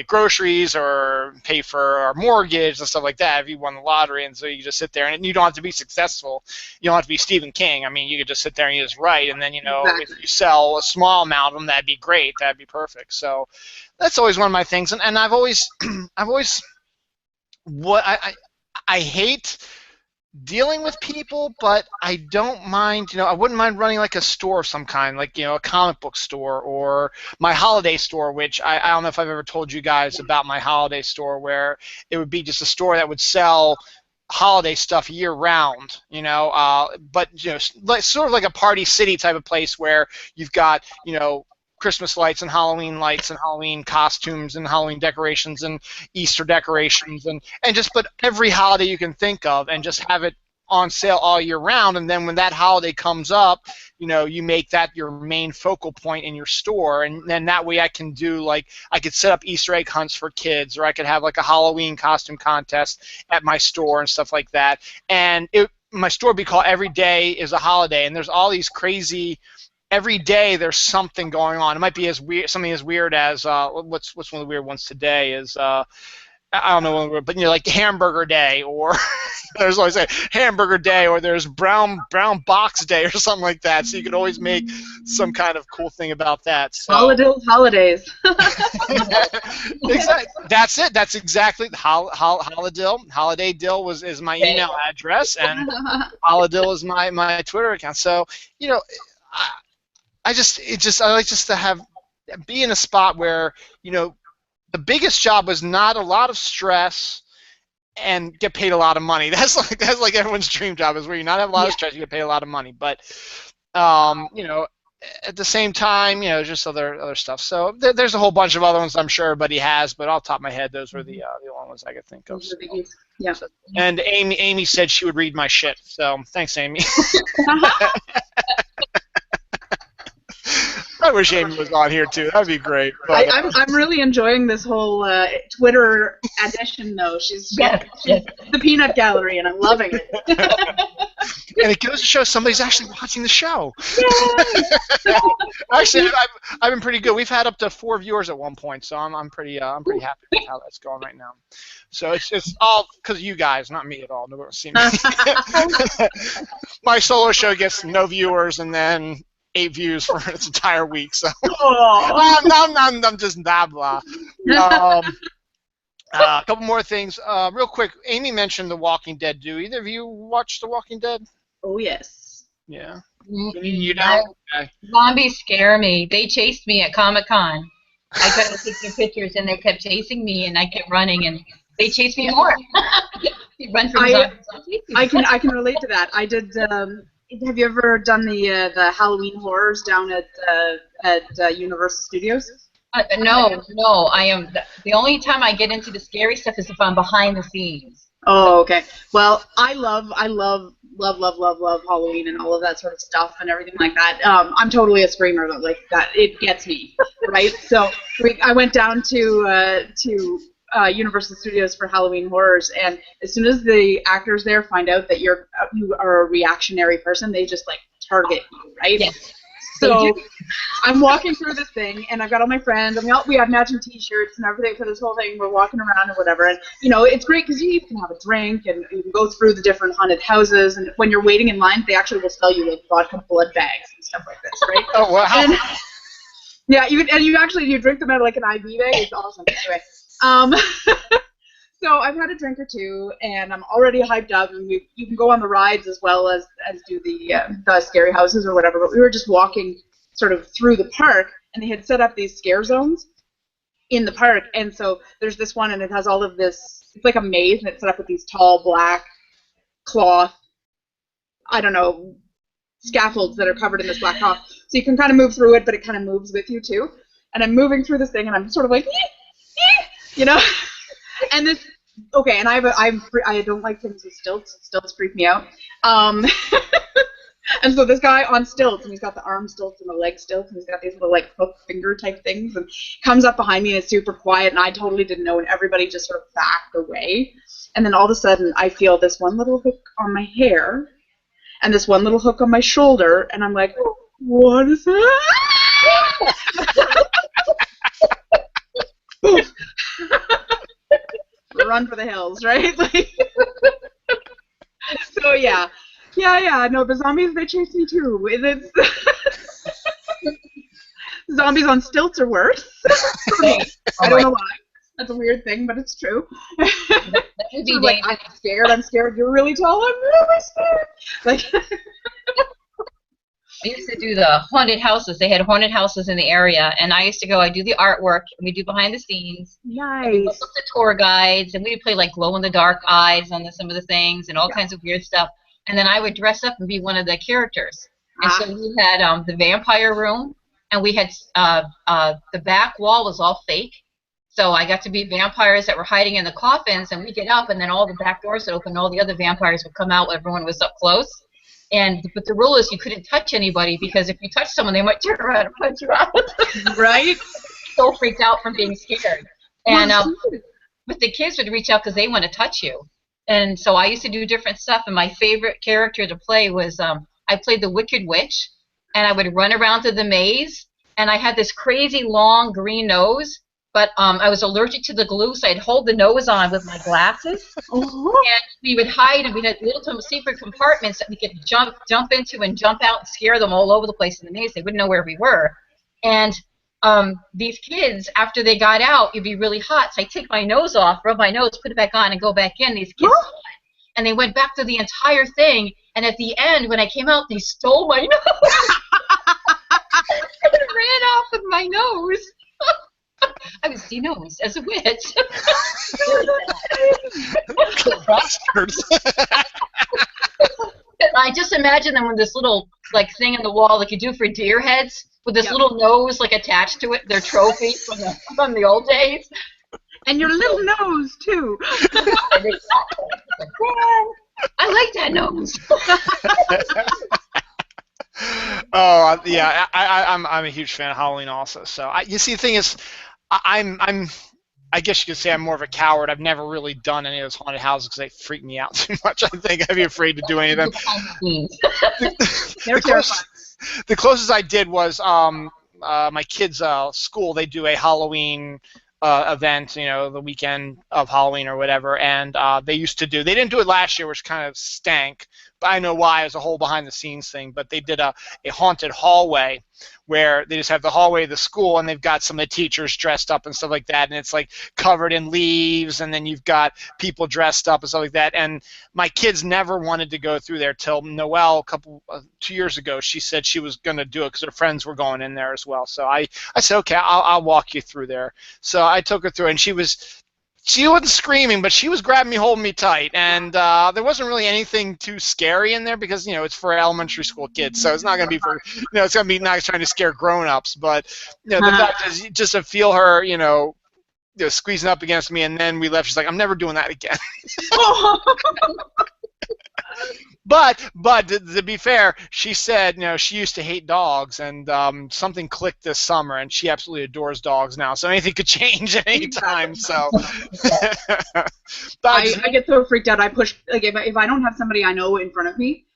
groceries or pay for our mortgage and stuff like that if you won the lottery. And so you just sit there, and you don't have to be successful. You don't have to be Stephen King. I mean, you could just sit there and you just write, and then Exactly. if you sell a small amount of them, that'd be great. That'd be perfect. So that's always one of my things. And I've always what I hate dealing with people, but I don't mind, I wouldn't mind running like a store of some kind, like, a comic book store or my holiday store, which I don't know if I've ever told you guys about my holiday store, where it would be just a store that would sell holiday stuff year round, but, sort of like a Party City type of place where you've got, Christmas lights and Halloween costumes and Halloween decorations and Easter decorations and just put every holiday you can think of and just have it on sale all year round. And then when that holiday comes up, you make that your main focal point in your store, and then that way I can do, I could set up Easter egg hunts for kids, or I could have like a Halloween costume contest at my store and stuff like that. And my store would be called Every Day is a Holiday, and there's all these crazy. Every day there's something going on. It might be something as weird as what's one of the weird ones today is I don't know, but like Hamburger Day, or there's always a Hamburger Day, or there's brown box day or something like that. So you can always make some kind of cool thing about that. So. Holidays. Exactly. That's it. That's exactly Holiday Dill is my email address, and Holodill is my Twitter account. So I like just to be in a spot where, the biggest job was not a lot of stress and get paid a lot of money. That's like everyone's dream job, is where you not have a lot of stress, you get paid a lot of money. But at the same time, just other stuff. So there's a whole bunch of other ones I'm sure everybody has, but off the top of my head, those were the only ones I could think of. So. Yeah. And Amy said she would read my shit. So thanks, Amy. I wish Amy was on here too. That'd be great. But, I'm really enjoying this whole Twitter addition, though. She's the peanut gallery, and I'm loving it. And it goes to show somebody's actually watching the show. Actually, I've been pretty good. We've had up to 4 viewers at one point, so I'm pretty happy with how that's going right now. So it's all because of you guys, not me at all. Nobody see me. My solo show gets no viewers, and then 8 views for its entire week. So I'm just blah. A couple more things, real quick. Amy mentioned The Walking Dead. Do either of you watch The Walking Dead? Oh yes. Yeah. You don't? Okay. Zombies scare me. They chased me at Comic-Con. I tried to take their pictures, and they kept chasing me, and I kept running, and they chased me more. You run from zombies. I can relate to that. I did. Have you ever done the Halloween horrors down at Universal Studios? No. I am the only time I get into the scary stuff is if I'm behind the scenes. Oh, okay. Well, I love Halloween and all of that sort of stuff and everything like that. I'm totally a screamer, like that. It gets me, right? So I went down to Universal Studios for Halloween Horrors, and as soon as the actors there find out that you are a reactionary person, they just target you, right? Yes. So I'm walking through this thing, and I've got all my friends, and we have matching T-shirts and everything for this whole thing. We're walking around and whatever, and it's great because you can have a drink and you can go through the different haunted houses, and when you're waiting in line, they actually will sell you vodka blood bags and stuff like this, right? Oh wow! And, yeah, you drink them out of an IV bag. It's awesome. Anyway. So I've had a drink or two, and I'm already hyped up. And you can go on the rides as well as do the scary houses or whatever. But we were just walking sort of through the park, and they had set up these scare zones in the park. And so there's this one, and it has all of this. It's like a maze, and it's set up with these tall black cloth, scaffolds that are covered in this black cloth. So you can kind of move through it, but it kind of moves with you too. And I'm moving through this thing, and I'm sort of like, and this, okay, and I don't like things with stilts. Stilts freak me out. And so this guy on stilts, and he's got the arm stilts and the leg stilts, and he's got these little hook finger type things, and comes up behind me, and it's super quiet, and I totally didn't know, and everybody just sort of backed away. And then all of a sudden, I feel this one little hook on my hair, and this one little hook on my shoulder, and I'm like, what is that? Run for the hills, right? Like, so yeah. No, the zombies, they chase me too. It's zombies on stilts are worse for me. I don't know why. That's a weird thing, but it's true. That would be Sort of like, I'm scared. I'm scared. You're really tall. I'm really scared. Like, I used to do the haunted houses. They had haunted houses in the area, and I used to go. I do the artwork, and we do behind the scenes. And we nice. book the tour guides, and we would play like glow in the dark eyes on some of the things, and all kinds of weird stuff. And then I would dress up and be one of the characters. And so we had the vampire room, and we had the back wall was all fake. So I got to be vampires that were hiding in the coffins, and we'd get up, and then all the back doors would open, and all the other vampires would come out when everyone was up close. But the rule is you couldn't touch anybody, because if you touch someone, they might turn around and punch you out. Right? So freaked out from being scared. And but the kids would reach out because they want to touch you. And so I used to do different stuff, and my favorite character to play was I played the Wicked Witch, and I would run around to the maze, and I had this crazy long green nose, but I was allergic to the glue, so I'd hold the nose on with my glasses, and we would hide, and we had little secret compartments that we could jump into and jump out and scare them all over the place in the maze. They wouldn't know where we were. And these kids, after they got out, it'd be really hot, so I'd take my nose off, rub my nose, put it back on, and go back in. These kids saw it, and they went back through the entire thing, and at the end, when I came out, they stole my nose. And they ran off with my nose. I was denounced as a witch. Bastards. I just imagine them with this little thing in the wall like you do for deer heads, with this little nose attached to it, their trophy from the old days. And your little nose too. I like that nose. Oh yeah, I'm a huge fan of Halloween also. So you see, the thing is, I guess you could say I'm more of a coward. I've never really done any of those haunted houses because they freak me out too much. I think I'd be afraid to do any of them. The closest I did was my kids' school. They do a Halloween event, the weekend of Halloween or whatever, and they didn't do it last year, which kind of stank, but I know why. It was a whole behind the scenes thing, but they did a haunted hallway where they just have the hallway of the school, and they've got some of the teachers dressed up and stuff like that, and it's like covered in leaves, and then you've got people dressed up and stuff like that. And my kids never wanted to go through there till Noelle 2 years ago. She said she was going to do it because her friends were going in there as well. So I said, okay, I'll walk you through there. So I took her through, and she wasn't screaming, but she was grabbing me, holding me tight, and there wasn't really anything too scary in there because it's for elementary school kids, so it's not going to be for it's going to be not trying to scare grown-ups, but the fact is just to feel her squeezing up against me, and then we left. She's like, I'm never doing that again. But to be fair, she said she used to hate dogs, and something clicked this summer, and she absolutely adores dogs now. So anything could change at any time. So I get so freaked out. I push if I don't have somebody I know in front of me,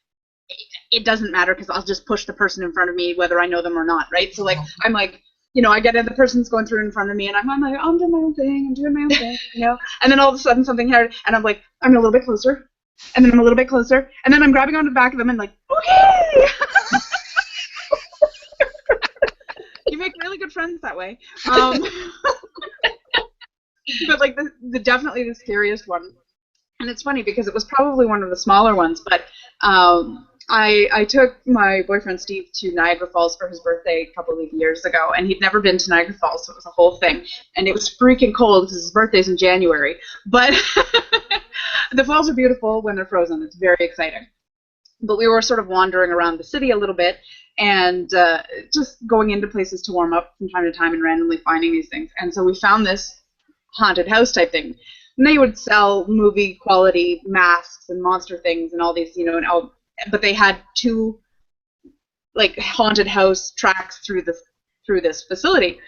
it doesn't matter because I'll just push the person in front of me whether I know them or not, right? So I'm like. I get it, the person's going through in front of me, and I'm like, I'm doing my own thing, and then all of a sudden something happened, and I'm like, I'm a little bit closer, and then I'm a little bit closer, and then I'm grabbing onto the back of them and like, okay! You make really good friends that way. But definitely the scariest one, and it's funny because it was probably one of the smaller ones, but I took my boyfriend Steve to Niagara Falls for his birthday a couple of years ago, and he'd never been to Niagara Falls, so it was a whole thing. And it was freaking cold because his birthday's in January. But the falls are beautiful when they're frozen. It's very exciting. But we were sort of wandering around the city a little bit and just going into places to warm up from time to time and randomly finding these things. And so we found this haunted house type thing. And they would sell movie quality masks and monster things and all these, but they had two haunted house tracks through this facility.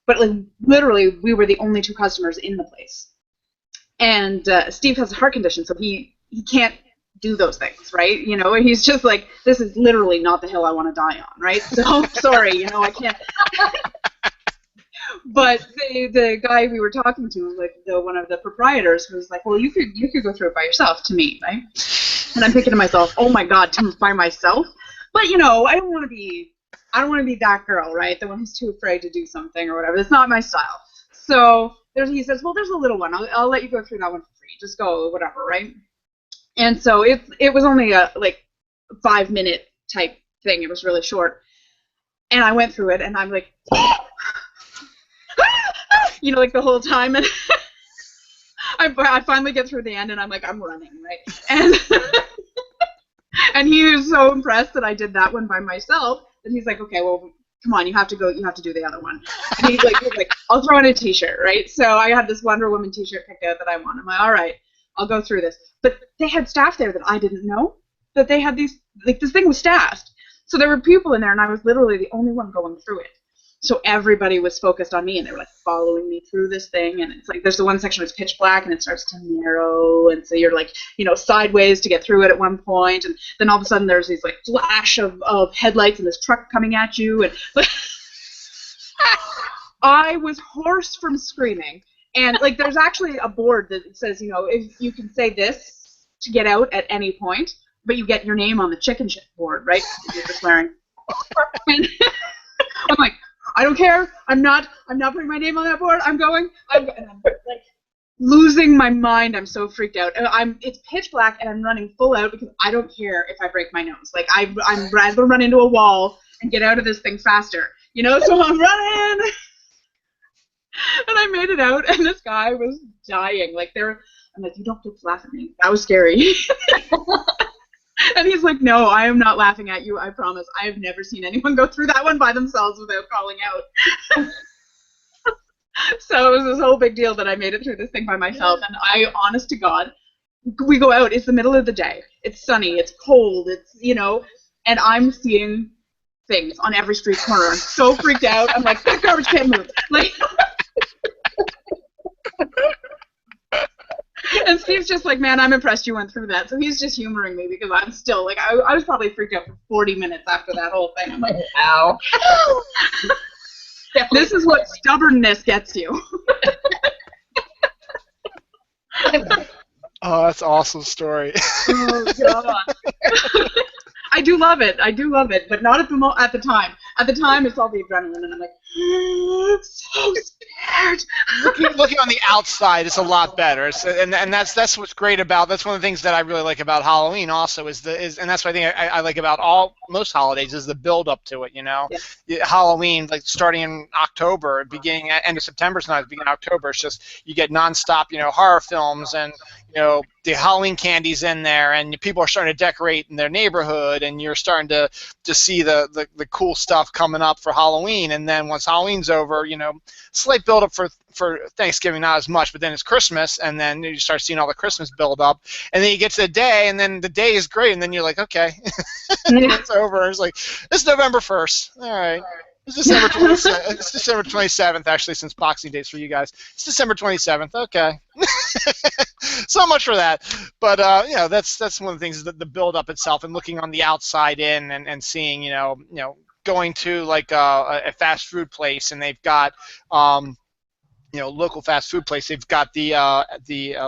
But literally we were the only two customers in the place. And Steve has a heart condition, so he can't do those things, right? You know, and he's just like, this is literally not the hill I want to die on, right? So sorry, you know, I can't. But the guy we were talking to, like one of the proprietors, was like, well, you could go through it by yourself, to me, right? And I'm thinking to myself, oh my God, by myself. But you know, I don't want to be that girl, right? The one who's too afraid to do something or whatever. It's not my style. So he says, well, there's a little one. I'll let you go through that one for free. Just go, whatever, right? And so it was only a like 5-minute type thing. It was really short. And I went through it, and I'm like, you know, like the whole time. And I finally get through the end, and I'm like, I'm running, right? And and he was so impressed that I did that one by myself that he's like, okay, well, come on, you have to do the other one. And he's like, I'll throw in a t-shirt, right? So I had this Wonder Woman t-shirt picked out that I want. I'm like, all right, I'll go through this. But they had staff there that I didn't know, that they had these, like, this thing was staffed. So there were people in there, and I was literally the only one going through it. So everybody was focused on me, and they were like following me through this thing. And it's like, there's the one section where it's pitch black and it starts to narrow, and so you're like, you know, sideways to get through it at one point, and then all of a sudden there's these like flash of headlights and this truck coming at you, and I was hoarse from screaming. And like, there's actually a board that says, you know, if you can say this to get out at any point, but you get your name on the chicken shit board, right? You're just swearing. And I'm like, I don't care. I'm not putting my name on that board. I'm like losing my mind. I'm so freaked out. It's pitch black, and I'm running full out because I don't care if I break my nose. Like, I'm rather run into a wall and get out of this thing faster. You know, so I'm running. And I made it out, and this guy was dying. Like, I'm like, you don't have to laugh at me. That was scary. And he's like, no, I am not laughing at you, I promise. I have never seen anyone go through that one by themselves without calling out. So it was this whole big deal that I made it through this thing by myself. And I, honest to God, we go out, it's the middle of the day. It's sunny, it's cold, it's, you know, and I'm seeing things on every street corner. I'm so freaked out. I'm like, that garbage can move. Like, and Steve's just like, man, I'm impressed you went through that. So he's just humoring me because I'm still, like, I was probably freaked out for 40 minutes after that whole thing. I'm like, ow. This is what stubbornness gets you. Oh, that's an awesome story. Oh, God. I do love it, but not at the time. At the time, it's all the adrenaline, and I'm like, I'm so scared. Looking on the outside, it's a lot better. And that's what's great about. That's one of the things that I really like about Halloween. Also, and that's what I think I like about most holidays is the build up to it. You know, Halloween, like starting in October, end of September, sometimes beginning of October. It's just you get nonstop, you know, horror films and, you know, the Halloween candy's in there, and people are starting to decorate in their neighborhood, and you're starting to see the cool stuff coming up for Halloween. And then once Halloween's over, you know, slight build up for Thanksgiving, not as much, but then it's Christmas, and then you start seeing all the Christmas build up, and then you get to the day, and then the day is great, and then you're like, okay, it's over. It's like, it's November 1st. All right. It's December 27th. It's December 27th, actually, since Boxing Day's for you guys. It's December 27th. Okay. So much for that. But you know, that's one of the things, the build up itself, and looking on the outside in, and seeing, you know, going to like a fast food place, and they've got you know, local fast food place, they've got the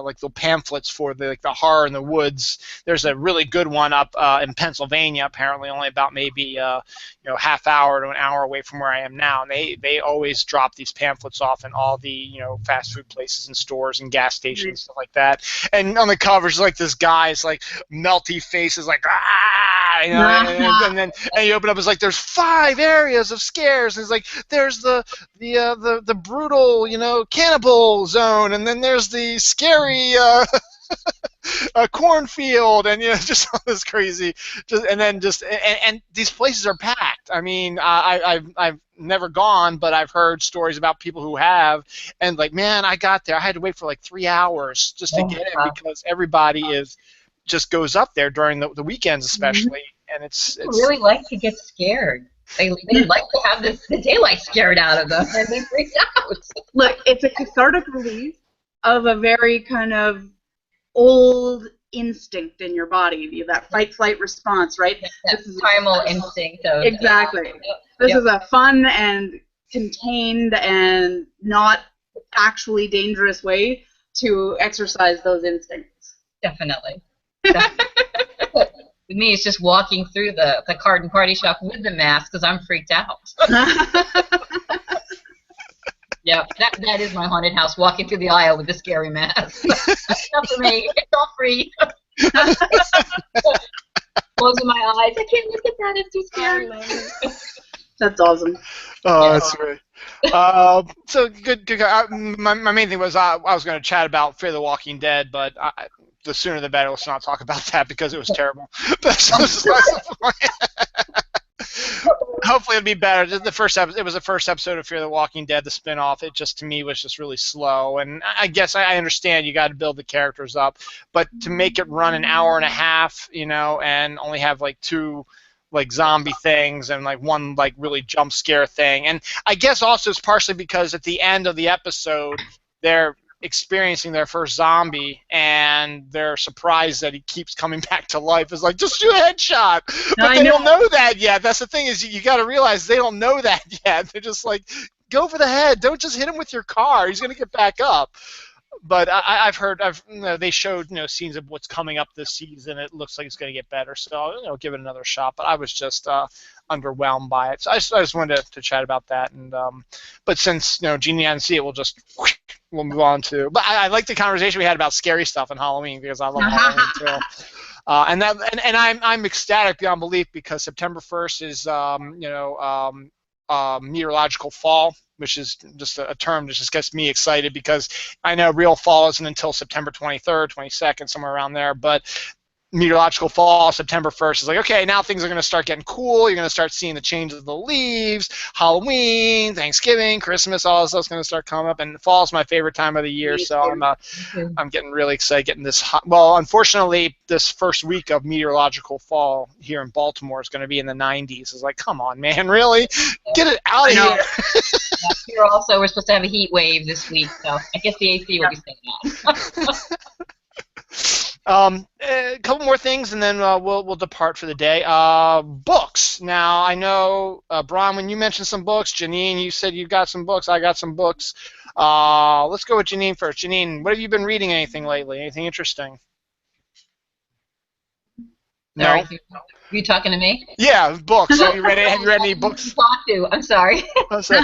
like the pamphlets for the horror in the woods. There's a really good one up in Pennsylvania, apparently only about maybe you know, half hour to an hour away from where I am now. And they always drop these pamphlets off in all the, you know, fast food places and stores and gas stations and stuff like that. And on the covers, like, this guy's like melty face is like, ah, you know, and then you open up, it's like, there's 5 areas of scares, and it's like, there's the brutal, you know, cannibal zone, and then there's the scary cornfield, and, you know, just all this crazy, and these places are packed. I mean, I've never gone, but I've heard stories about people who have, and like, man, I got there, I had to wait for like 3 hours just to get in, because everybody just goes up there during the weekends, especially, and it's really like to get scared. They like to have the daylight scared out of them, and they freak out. Look, it's a cathartic release of a very kind of old instinct in your body, that fight-flight response, right? That primal instinct. Exactly. This is a fun and contained and not actually dangerous way to exercise those instincts. Definitely. With me, it's just walking through the garden party shop with the mask because I'm freaked out. Yeah, that is my haunted house, walking through the aisle with the scary mask. That's not for me. It's all free. Closing my eyes. I can't look at that. It's too scary. That's awesome. Oh, that's great. So good. My main thing was I was going to chat about Fear the Walking Dead, but the sooner the better. Let's not talk about that because it was terrible. Hopefully it'll be better. It was the first episode of Fear the Walking Dead, the spinoff. It just, to me, was just really slow. And I guess I understand you got to build the characters up, but to make it run an hour and a half, and only have like 2 like zombie things and like 1 like really jump scare thing. And I guess also it's partially because at the end of the episode they're experiencing their first zombie and they're surprised that he keeps coming back to life. It's like, just shoot a headshot. But they don't know that yet. That's the thing, is you got to realize they don't know that yet. They're just like, go for the head. Don't just hit him with your car. He's going to get back up. But I've heard they showed scenes of what's coming up this season. It looks like it's going to get better, so I'll give it another shot. But I was just underwhelmed by it. So I just wanted to chat about that. And but since Janeen hadn't seen it, we'll move on to. But I like the conversation we had about scary stuff in Halloween because I love Halloween too. And I'm ecstatic beyond belief because September 1st is meteorological fall, which is just a term that just gets me excited because I know real fall isn't until September 23rd, 22nd, somewhere around there, but meteorological fall, September 1st, is like, okay, now things are going to start getting cool. You're going to start seeing the change of the leaves, Halloween, Thanksgiving, Christmas, all this stuff's going to start coming up, and fall is my favorite time of the year, so I'm getting really excited getting this hot. Well, unfortunately, this first week of meteorological fall here in Baltimore is going to be in the 90s. It's like, come on, man, really? Get it out of here. Here also, we're supposed to have a heat wave this week, so I guess the AC will be staying on. A couple more things, and then we'll depart for the day. Books. Now, I know, Bronwyn, you mentioned some books. Janeen, you said you got some books. I got some books. Let's go with Janeen first. Janeen, what have you been reading anything lately? Anything interesting? Sorry. No? Are you talking to me? Yeah, books. Have you read any books? I'm sorry. Sorry.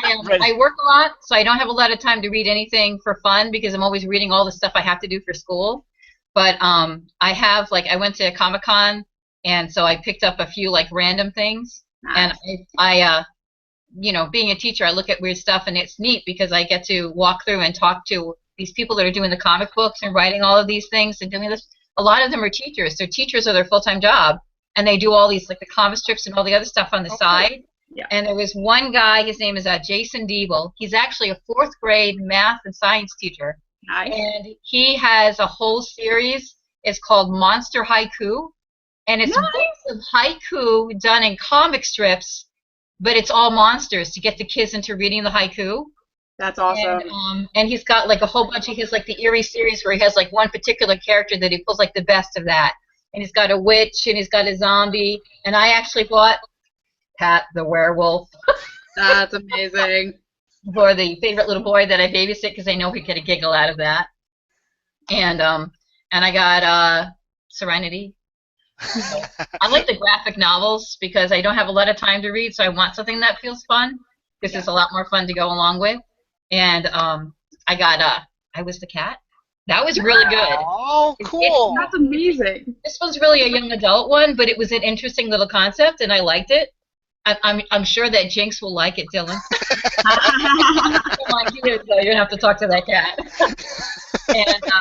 I work a lot, so I don't have a lot of time to read anything for fun because I'm always reading all the stuff I have to do for school. But I have, I went to Comic-Con, and so I picked up a few, random things. Nice. And I being a teacher, I look at weird stuff, and it's neat because I get to walk through and talk to these people that are doing the comic books and writing all of these things and doing this. A lot of them are teachers. Their teachers are their full-time job, and they do all these, the comic strips and all the other stuff on the side. Yeah. And there was one guy, his name is Jason Diebel. He's actually a 4th grade math and science teacher. Nice. And he has a whole series. It's called Monster Haiku. And it's books of haiku done in comic strips, but it's all monsters to get the kids into reading the haiku. That's awesome. And he's got a whole bunch of his the Eerie series where he has one particular character that he pulls the best of that. And he's got a witch and he's got a zombie. And I actually bought Pat the werewolf. That's amazing. For the favorite little boy that I babysit because I know he'd get a giggle out of that. And I got Serenity. So, I like the graphic novels because I don't have a lot of time to read, so I want something that feels fun because it's a lot more fun to go along with. And I got I Was the Cat. That was really good. Oh, cool. That's amazing. This was really a young adult one, but it was an interesting little concept, and I liked it. I'm sure that Jinx will like it, Dylan. You don't have to talk to that cat. And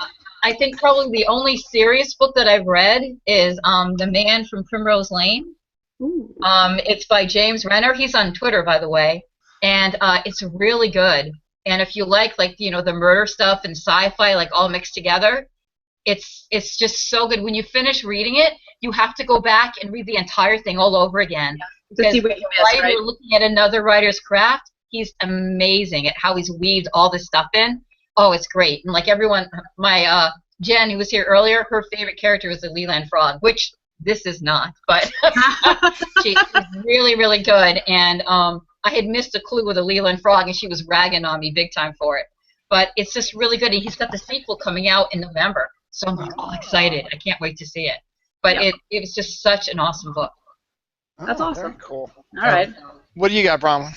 I think probably the only serious book that I've read is The Man from Primrose Lane. Ooh. It's by James Renner. He's on Twitter, by the way, and it's really good. And if you like the murder stuff and sci-fi all mixed together, it's just so good. When you finish reading it, you have to go back and read the entire thing all over again. Yeah. To see what you missed, right? Looking at another writer's craft, he's amazing at how he's weaved all this stuff in. Oh, it's great. And everyone, my Jen, who was here earlier, her favorite character was the Leland Frog, which this is not, but she's really, really good. And I had missed a clue with the Leland Frog, and she was ragging on me big time for it. But it's just really good. And he's got the sequel coming out in November, so I'm like all excited. I can't wait to see it. But it was just such an awesome book. That's awesome. Very cool. All right. What do you got, Bronwyn?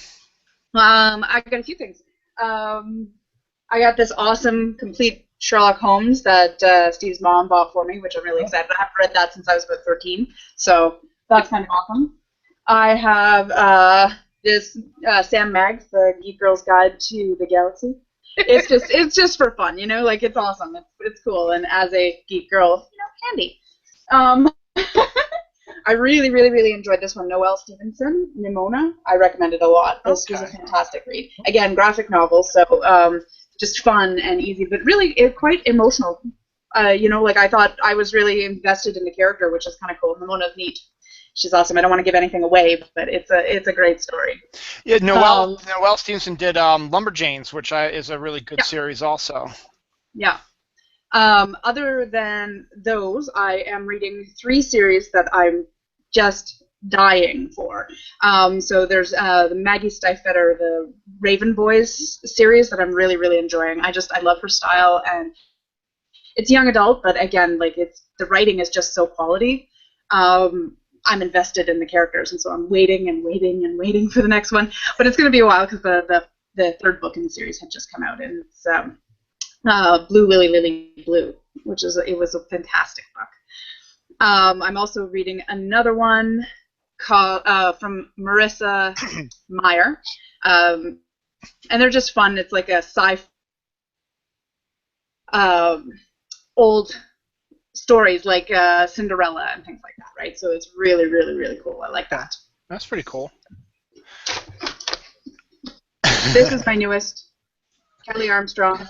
I got a few things. I got this awesome complete Sherlock Holmes that Steve's mom bought for me, which I'm really excited about. I haven't read that since I was about 13, so that's kind of awesome. I have this Sam Maggs, the Geek Girl's Guide to the Galaxy. It's just for fun, you know, like it's awesome. It's cool, and as a geek girl, you know, handy. I really, really, really enjoyed this one. Noelle Stevenson, Nimona. I recommend it a lot. This was a fantastic read. Again, graphic novel, so just fun and easy, but really quite emotional. You know, like I thought I was really invested in the character, which is kind of cool. Nimona's neat. She's awesome. I don't want to give anything away, but it's a great story. Yeah, Noelle Stevenson did Lumberjanes, which is a really good series also. Yeah. Other than those, I am reading 3 series that I'm just dying for. So there's the Maggie Stiefvater, the Raven Boys series that I'm really, really enjoying. I love her style, and it's young adult, but again, like the writing is just so quality. I'm invested in the characters, and so I'm waiting and waiting and waiting for the next one. But it's going to be a while because the 3rd book in the series had just come out, and it's Blue Lily Lily Blue, which was a fantastic book. I'm also reading another one called from Marissa Meyer, and they're just fun. It's like a old stories like Cinderella and things like that, right? So it's really, really, really cool. I like that. That's pretty cool. This is my newest, Kelly Armstrong.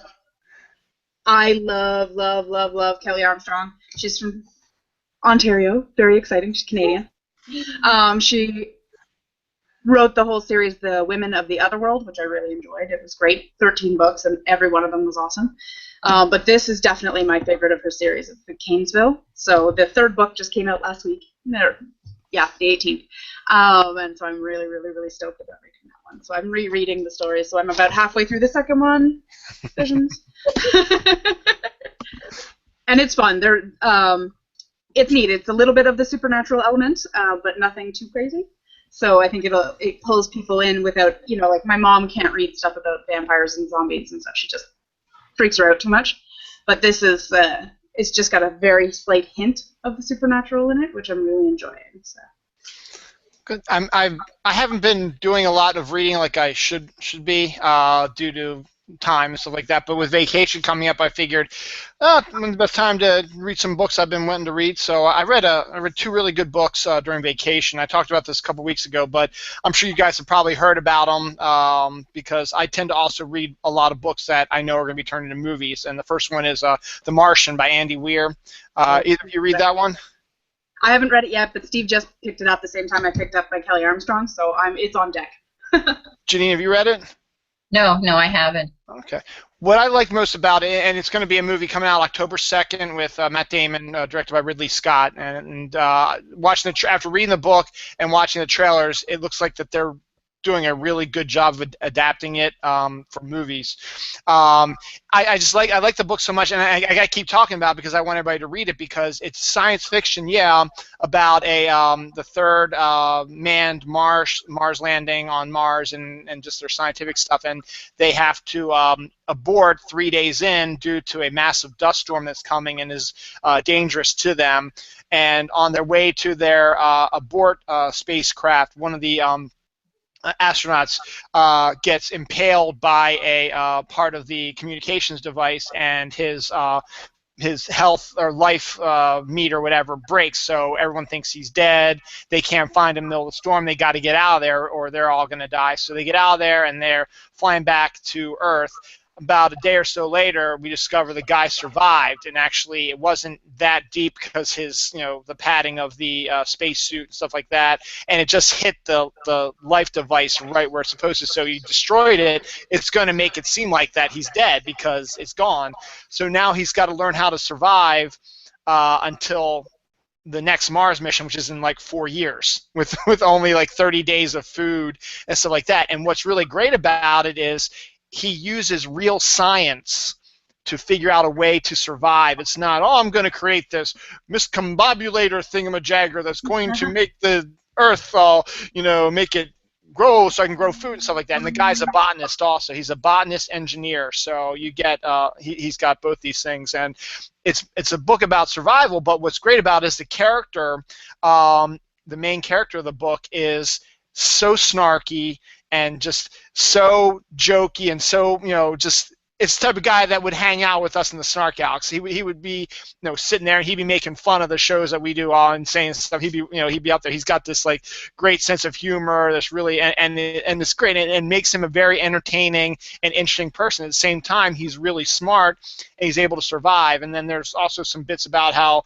I love, love, love, love Kelly Armstrong. She's from Ontario. Very exciting. She's Canadian. She wrote the whole series, The Women of the Otherworld, which I really enjoyed. It was great. 13 books, and every one of them was awesome. But this is definitely my favorite of her series. It's the Cainsville. So the 3rd book just came out last week. Yeah, the 18th. And so I'm really, really, really stoked about reading that one. So I'm rereading the story. So I'm about halfway through the 2nd one. Visions. And it's fun. It's neat. It's a little bit of the supernatural element, but nothing too crazy. So I think it pulls people in without, you know, like my mom can't read stuff about vampires and zombies and stuff. She just freaks her out too much. But this is, it's just got a very slight hint of the supernatural in it, which I'm really enjoying. So. Good. I haven't been doing a lot of reading like I should be due to time and stuff like that. But with vacation coming up, I figured when's the best time to read some books I've been wanting to read. So I read 2 really good books during vacation. I talked about this a couple weeks ago, but I'm sure you guys have probably heard about them because I tend to also read a lot of books that I know are going to be turned into movies. And the first one is The Martian by Andy Weir. Either of you read that one? I haven't read it yet, but Steve just picked it up the same time I picked up by Kelly Armstrong, so it's on deck. Janine, have you read it? No, I haven't. Okay. What I like most about it, and it's going to be a movie coming out October 2nd with Matt Damon, directed by Ridley Scott, and watching after reading the book and watching the trailers, it looks like that they're doing a really good job of adapting it for movies. I like the book so much, and I got to keep talking about it because I want everybody to read it because it's science fiction, about the 3rd manned Mars landing on Mars and just their scientific stuff, and they have to abort 3 days in due to a massive dust storm that's coming and is dangerous to them. And on their way to their abort spacecraft, one of the astronauts gets impaled by a part of the communications device, and his health or life meter, whatever, breaks. So everyone thinks he's dead. They can't find him in the middle of the storm. They got to get out of there, or they're all going to die. So they get out of there, and they're flying back to Earth. about a day or so later, we discover the guy survived, and actually it wasn't that deep because his, the padding of the spacesuit and stuff like that, and it just hit the life device right where it's supposed to. So you destroyed it. It's going to make it seem like that he's dead because it's gone. So now he's got to learn how to survive until the next Mars mission, which is in like 4 years, with only like 30 days of food and stuff like that. And what's really great about it is he uses real science to figure out a way to survive. It's not, oh, I'm going to create this miscombobulator thingamajagger that's going to make the Earth, make it grow so I can grow food and stuff like that. And the guy's a botanist also. He's a botanist engineer. So you get, he's got both these things. And it's a book about survival, but what's great about it is the character, the main character of the book is so snarky and just so jokey and so, just it's the type of guy that would hang out with us in the Snark Alex. He would be, sitting there and he'd be making fun of the shows that we do, all and saying stuff. He'd be out there. He's got this like great sense of humor that's really and it's great and makes him a very entertaining and interesting person. At the same time, he's really smart and he's able to survive. And then there's also some bits about how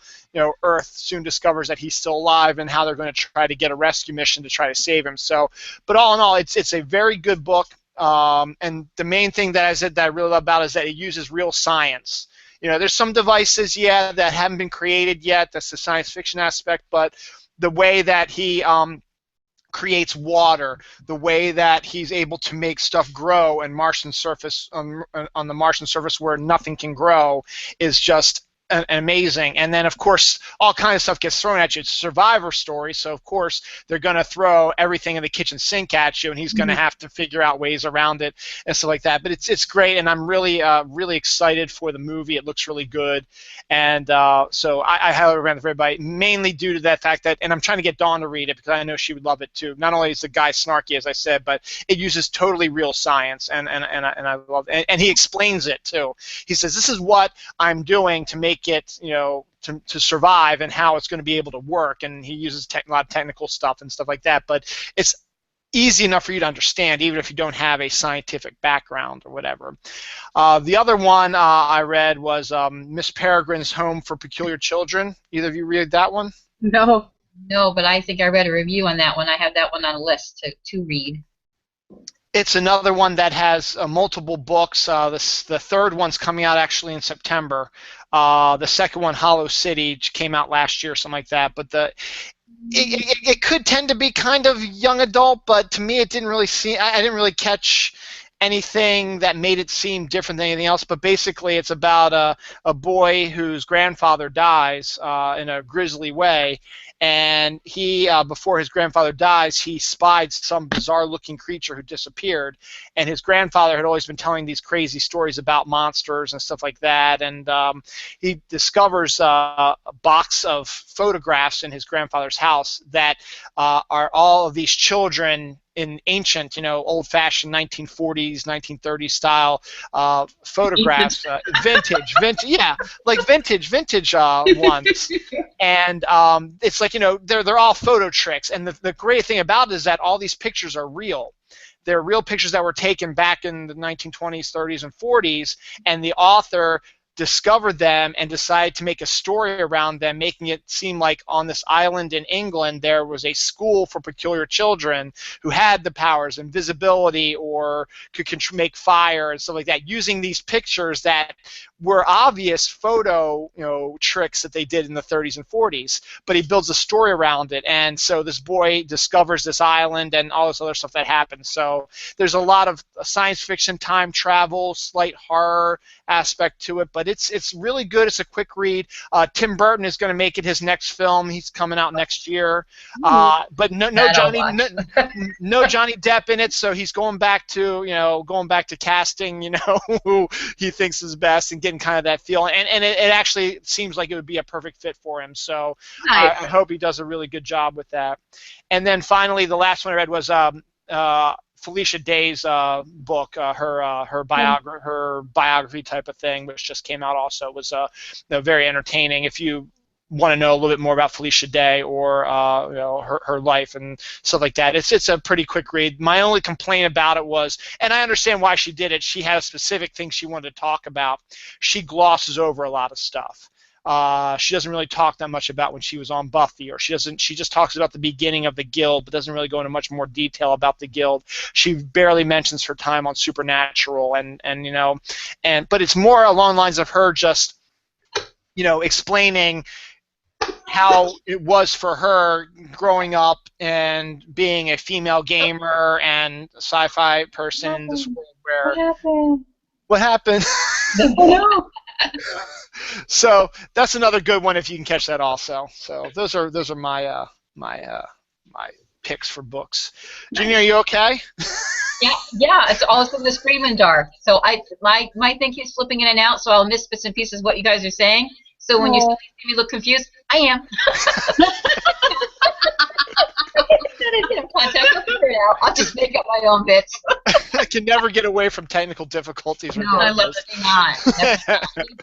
Earth soon discovers that he's still alive and how they're going to try to get a rescue mission to try to save him. So, but all in all, it's a very good book. And the main thing that I said that I really love about it is that it uses real science. There's some devices, that haven't been created yet. That's the science fiction aspect. But the way that he creates water, the way that he's able to make stuff grow on Martian surface, on the Martian surface where nothing can grow, is just amazing. And then, of course, all kinds of stuff gets thrown at you. It's a survivor story, so of course they're going to throw everything in the kitchen sink at you, and he's going to have to figure out ways around it and stuff like that. But it's great, and I'm really really excited for the movie. It looks really good, and so I highly recommend it for everybody, mainly due to that fact that, and I'm trying to get Dawn to read it because I know she would love it too. Not only is the guy snarky, as I said, but it uses totally real science, and I love it. And he explains it too. He says, this is what I'm doing to make it, to survive and how it's going to be able to work, and he uses a lot of technical stuff and stuff like that, but it's easy enough for you to understand even if you don't have a scientific background or whatever. The other one I read was Miss Peregrine's Home for Peculiar Children. Either of you read that one? No. No, but I think I read a review on that one. I have that one on a list to read. It's another one that has multiple books. The third one's coming out actually in September. The second one, Hollow City, came out last year, something like that. But it could tend to be kind of young adult, but to me it didn't really seem. I didn't really catch anything that made it seem different than anything else. But basically, it's about a boy whose grandfather dies in a grisly way. And he, before his grandfather dies, he spied some bizarre-looking creature who disappeared. And his grandfather had always been telling these crazy stories about monsters and stuff like that. And he discovers a box of photographs in his grandfather's house that are all of these children in ancient, old-fashioned 1940s, 1930s style photographs, vintage, yeah, like vintage ones. And it's like, they're all photo tricks. And the great thing about it is that all these pictures are real. They're real pictures that were taken back in the 1920s, 30s, and 40s, and the author discovered them and decided to make a story around them, making it seem like on this island in England there was a school for peculiar children who had the powers, invisibility, or could make fire and stuff like that, using these pictures that were obvious photo tricks that they did in the 30s and 40s, but he builds a story around it. And so this boy discovers this island and all this other stuff that happens. So there's a lot of science fiction, time travel, slight horror aspect to it, but it's really good. It's a quick read. Tim Burton is going to make it his next film. He's coming out next year, but no Johnny Depp in it. So he's going back to casting who he thinks is best and getting kind of that feel. And it actually seems like it would be a perfect fit for him. So nice. I hope he does a really good job with that. And then finally, the last one I read was Felicia Day's book, her biography type of thing, which just came out also. It was very entertaining. If you want to know a little bit more about Felicia Day or her life and stuff like that. It's a pretty quick read. My only complaint about it was, and I understand why she did it, she had a specific thing she wanted to talk about. She glosses over a lot of stuff. She doesn't really talk that much about when she was on Buffy, or she just talks about the beginning of the Guild, but doesn't really go into much more detail about the Guild. She barely mentions her time on Supernatural, but it's more along the lines of her just explaining how it was for her growing up and being a female gamer and a sci-fi person in this world where what happened? So that's another good one if you can catch that also. So those are my my picks for books. Janeen, are you okay? Yeah. It's also in the Screaming Dark. So my thing keeps slipping in and out, so I'll miss bits and pieces of what you guys are saying. So when you see me look confused, I am. I'll just make up my own bits. I can never get away from technical difficulties. No, I love it not.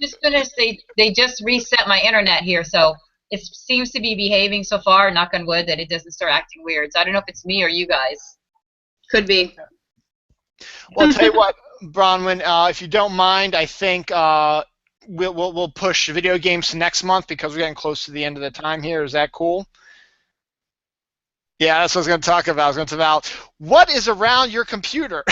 Just finished. They just reset my internet here, so it seems to be behaving so far. Knock on wood that it doesn't start acting weird. So I don't know if it's me or you guys. Could be. Well, I'll tell you what, Bronwyn, if you don't mind, I think we'll push video games to next month because we're getting close to the end of the time here. Is that cool? Yeah, that's what I was going to talk about. I was going to talk about what is around your computer.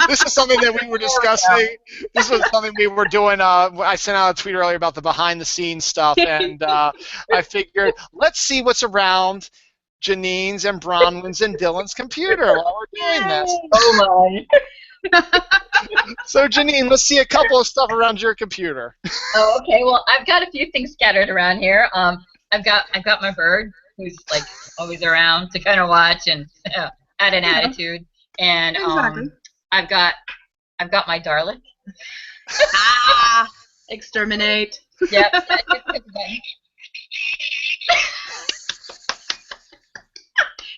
This is something that we were discussing. This was something we were doing. I sent out a tweet earlier about the behind-the-scenes stuff, and I figured let's see what's around Janeen's and Bronwyn's and Dylan's computer while we're doing this. Oh my! So Janeen, let's see a couple of stuff around your computer. Oh, okay. Well, I've got a few things scattered around here. I've got my bird, who's like always around to kind of watch and add an attitude. And Exactly. I've got my Dalek. Exterminate. Yep.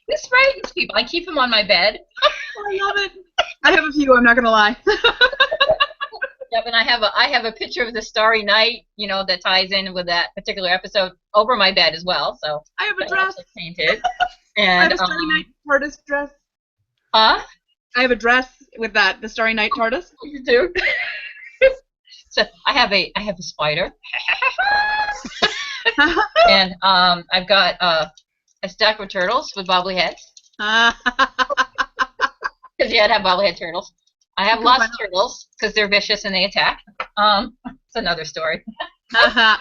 This frightens people. I keep him on my bed. I love it. I have a few. I'm not gonna lie. Yep, and I have a picture of the Starry Night, that ties in with that particular episode over my bed as well. So I have a dress. Painted. I And have a Starry Night TARDIS dress. Huh? I have a dress with the Starry Night TARDIS. You do. So I have a spider. And I've got a stack of turtles with bobbly heads. Because you had to have bobblehead turtles. I have lost turtles because they're vicious and they attack. It's another story. What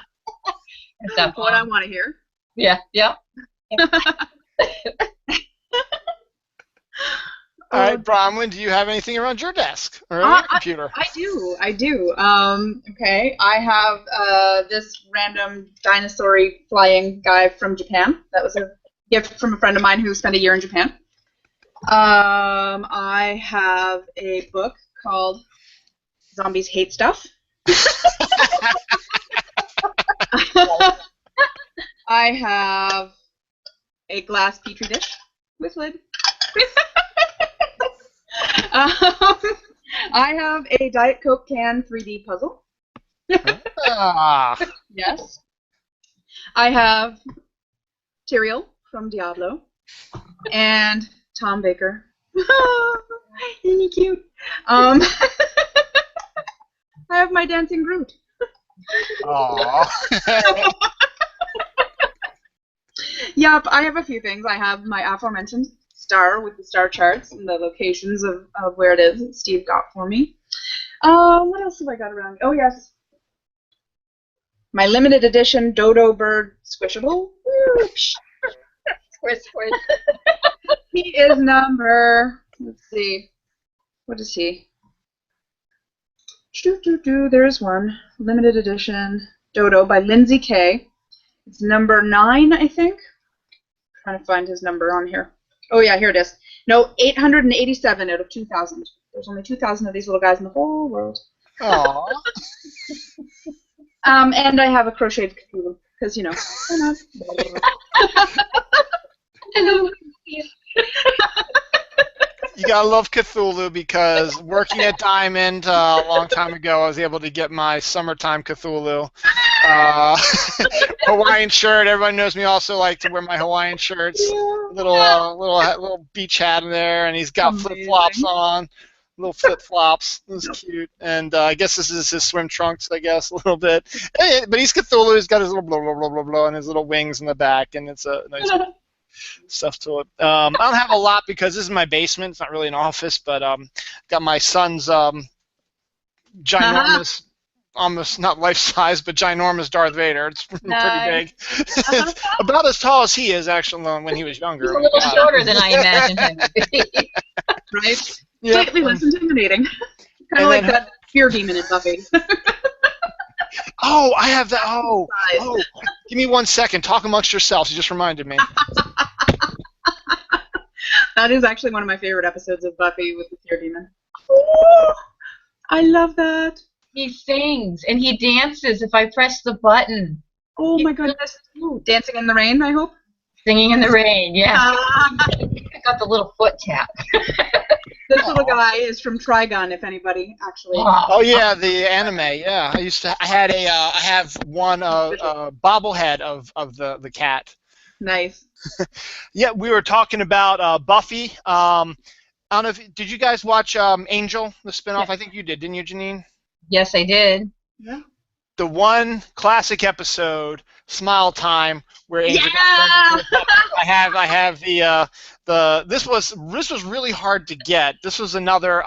So, I want to hear. Yeah. All right, Bronwyn, do you have anything around your desk or on your computer? I do. Okay, I have this random dinosaur-y flying guy from Japan. That was a gift from a friend of mine who spent a year in Japan. I have a book called Zombies Hate Stuff. I have a glass petri dish with lid. I have a Diet Coke can 3D puzzle. Yes. I have Tyrael from Diablo. And Tom Baker. Isn't he cute? I have my dancing Groot. Aww. Yep, I have a few things. I have my aforementioned star with the star charts and the locations of where it is that Steve got for me. What else have I got around? Oh, yes. My limited edition Dodo Bird Squishable. Squish. He is number, let's see, what is he? There is one. Limited edition Dodo by Lindsay Kay. It's number 9, I think. I'm trying to find his number on here. Oh, yeah, here it is. No, 887 out of 2,000. There's only 2,000 of these little guys in the whole world. Aww. And I have a crocheted Cthulhu, because, why not? You gotta love Cthulhu because working at Diamond a long time ago, I was able to get my summertime Cthulhu. Uh, Hawaiian shirt. Everyone knows me also like to wear my Hawaiian shirts. Little beach hat in there, and he's got flip flops Amazing. on. Little flip flops. It was cute, and I guess this is his swim trunks. I guess a little bit, but he's Cthulhu. He's got his little blah blah blah blah blah, and his little wings in the back, and it's a nice stuff to it. I don't have a lot because this is my basement. It's not really an office, but got my son's ginormous, almost not life size, but ginormous Darth Vader. It's pretty big. It's about as tall as he is actually when he was younger. He's a little shorter than I imagined him to be. Right? Yep. Slightly less intimidating. Kind of like that fear demon in Buffy. Oh, I have that. Oh, give me 1 second. Talk amongst yourselves. You just reminded me. That is actually one of my favorite episodes of Buffy with the fear demon. Oh, I love that. He sings and he dances if I press the button. Oh my goodness. Dancing in the rain, I hope? Singing in the rain, yeah. I got the little foot tap. This little guy is from Trigun, if anybody actually. Oh yeah, the anime. Yeah, I have one bobblehead of the cat. Nice. Yeah, we were talking about Buffy. I don't know did you guys watch Angel, the spinoff? Yeah. I think you did, didn't you, Janeen? Yes, I did. Yeah. The one classic episode, Smile Time, where Angel Yeah! I have the this was really hard to get. This was another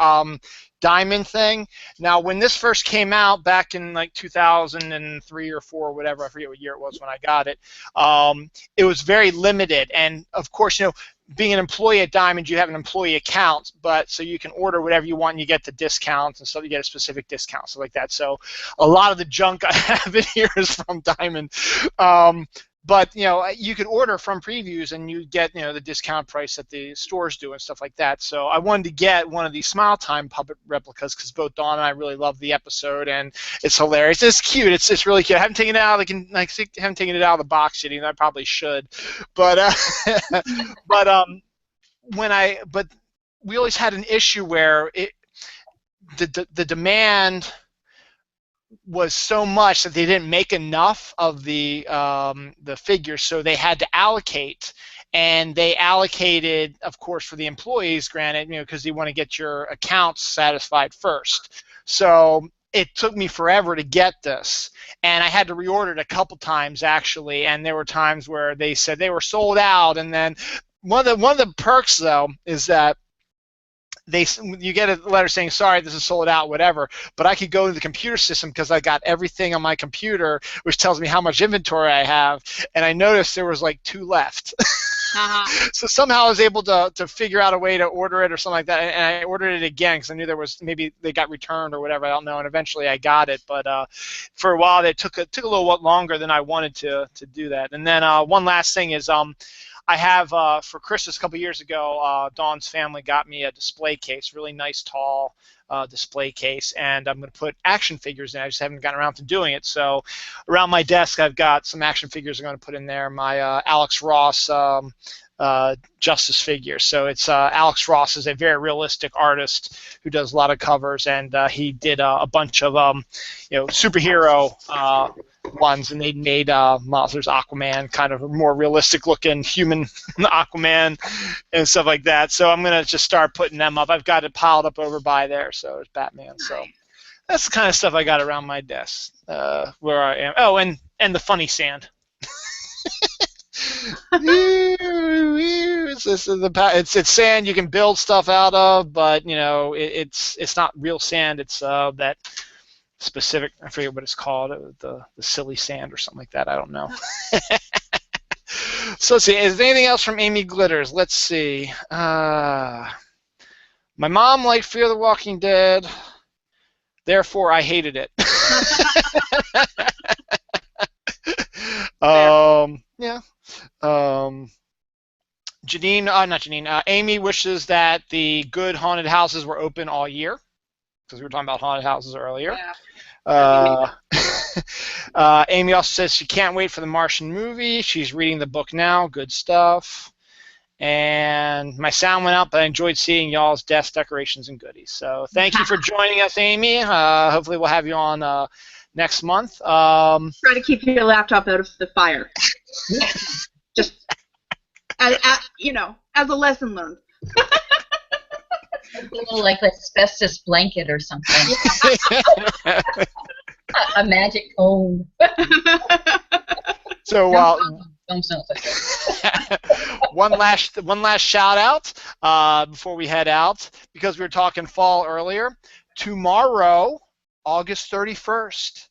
diamond thing. Now, when this first came out back in like 2003 or 4 or whatever, I forget what year it was when I got it. It was very limited, and of course, being an employee at Diamond, you have an employee account, but so you can order whatever you want and you get the discounts and stuff. You get a specific discount, stuff like that. So a lot of the junk I have in here is from Diamond. But you could order from previews and you get the discount price that the stores do and stuff like that. So I wanted to get one of these Smile Time puppet replicas because both Dawn and I really love the episode and it's hilarious. It's cute. It's really cute. I haven't taken it out. I haven't taken it out of the box yet. Even I probably should. But but we always had an issue where the demand was so much that they didn't make enough of the figures, so they had to allocate, and they allocated, of course, for the employees, granted, because you want to get your accounts satisfied first. So it took me forever to get this, and I had to reorder it a couple times actually, and there were times where they said they were sold out, and then one of the perks though is that you get a letter saying sorry, this is sold out, whatever, but I could go to the computer system because I got everything on my computer, which tells me how much inventory I have, and I noticed there was like 2 left. So somehow I was able to figure out a way to order it or something like that, and I ordered it again because I knew there was maybe they got returned or whatever, I don't know, and eventually I got it, but for a while it took a little longer than I wanted to do that. And then one last thing is I have, for Christmas a couple years ago, Dawn's family got me a display case, really nice, tall display case, and I'm going to put action figures in. I just haven't gotten around to doing it. So around my desk, I've got some action figures I'm going to put in there. My Alex Ross Justice figure. So it's Alex Ross is a very realistic artist who does a lot of covers, and he did a bunch of superhero ones, and they made there's Aquaman, kind of a more realistic looking human Aquaman and stuff like that. So I'm gonna just start putting them up. I've got it piled up over by there. So there's Batman. So that's the kind of stuff I got around my desk where I am. Oh, and the funny sand. It's sand you can build stuff out of, but it's not real sand. It's that specific, I forget what it's called, the silly sand or something like that. I don't know. So let's see. Is there anything else from Amy Glitters? Let's see. My mom liked Fear the Walking Dead, therefore I hated it. Yeah. Janeen, not Janeen. Amy wishes that the good haunted houses were open all year, because we were talking about haunted houses earlier. Yeah. Amy also says she can't wait for the Martian movie. She's reading the book now. Good stuff. and my sound went out, but I enjoyed seeing y'all's desk decorations and goodies. So thank you for joining us, Amy. Hopefully we'll have you on next month. Try to keep your laptop out of the fire. Just, as a lesson learned. Like an asbestos blanket or something. A magic cone. So don't sound like that. one last shout out before we head out, because we were talking fall earlier. Tomorrow, August 31st,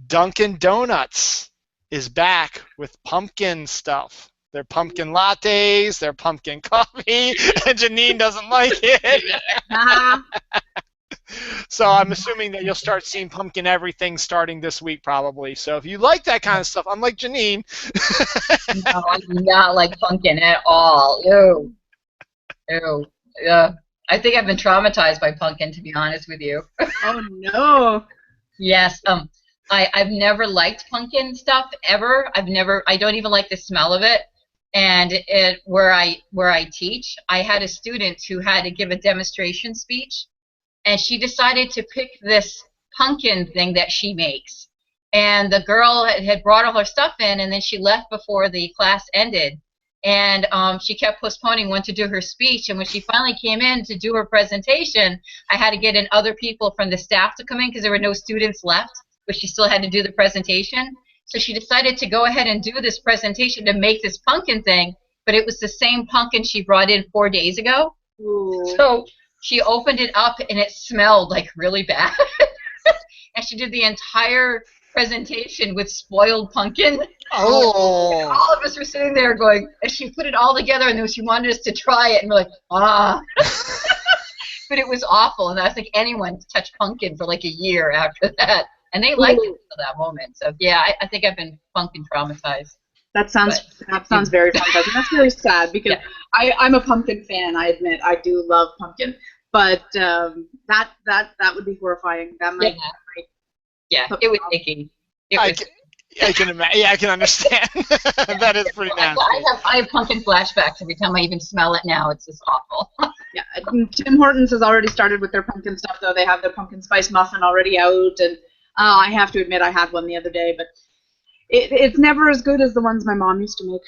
Dunkin' Donuts is back with pumpkin stuff. Their pumpkin lattes, their pumpkin coffee, and Janeen doesn't like it. So I'm assuming that you'll start seeing pumpkin everything starting this week probably. So if you like that kind of stuff, unlike Janeen. No, I do not like pumpkin at all. Ew. Ew. I think I've been traumatized by pumpkin, to be honest with you. Oh, no. Yes. I've never liked pumpkin stuff ever. I don't even like the smell of it. And where I teach, I had a student who had to give a demonstration speech, and she decided to pick this pumpkin thing that she makes. And the girl had brought all her stuff in, and then she left before the class ended. And she kept postponing when to do her speech. And when she finally came in to do her presentation, I had to get in other people from the staff to come in because there were no students left, but she still had to do the presentation. So she decided to go ahead and do this presentation to make this pumpkin thing, but it was the same pumpkin she brought in 4 days ago. Ooh. So she opened it up, and it smelled like really bad. And she did the entire presentation with spoiled pumpkin. Oh. And all of us were sitting there going, and she put it all together, and then she wanted us to try it, and we're like, ah. But it was awful, and I don't think anyone touched pumpkin for like a year after that. And they liked it until that moment. So yeah, I think I've been pumpkin traumatized. That sounds very traumatizing. That's really sad because I'm a pumpkin fan. I admit I do love pumpkin, but that would be horrifying. That might. Yeah, it was icky. I can imagine. Yeah, I can understand. That is pretty nasty. I have pumpkin flashbacks every time I even smell it now. It's just awful. Yeah, Tim Hortons has already started with their pumpkin stuff, though. They have their pumpkin spice muffin already out, and I have to admit I had one the other day, but it's never as good as the ones my mom used to make.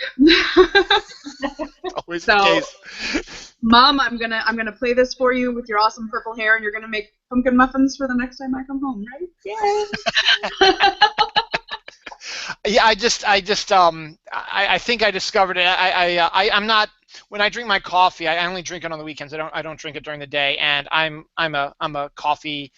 Always the case. Mom, I'm gonna play this for you with your awesome purple hair, and you're gonna make pumpkin muffins for the next time I come home, right? Yeah. Yeah, I think I discovered it. I'm not, when I drink my coffee, I only drink it on the weekends. I don't drink it during the day, and I'm a coffee.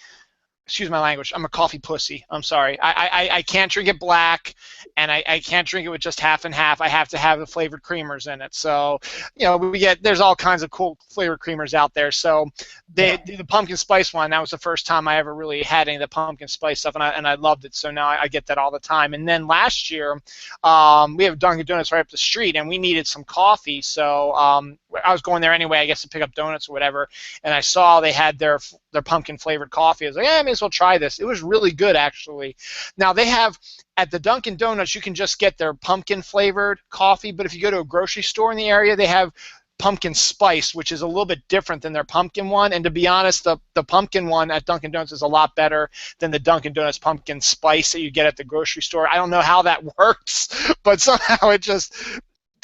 Excuse my language. I'm a coffee pussy. I'm sorry. I can't drink it black, and I can't drink it with just half and half. I have to have the flavored creamers in it. So, there's all kinds of cool flavored creamers out there. So, the pumpkin spice one, that was the first time I ever really had any of the pumpkin spice stuff, and I loved it. So now I get that all the time. And then last year, we have Dunkin' Donuts right up the street, and we needed some coffee. So I was going there anyway, I guess, to pick up donuts or whatever, and I saw they had their pumpkin flavored coffee. I was like, I may as well try this. It was really good, actually. Now they have, at the Dunkin' Donuts, you can just get their pumpkin flavored coffee, but if you go to a grocery store in the area, they have pumpkin spice, which is a little bit different than their pumpkin one. And to be honest, the pumpkin one at Dunkin' Donuts is a lot better than the Dunkin' Donuts pumpkin spice that you get at the grocery store. I don't know how that works, but somehow it just,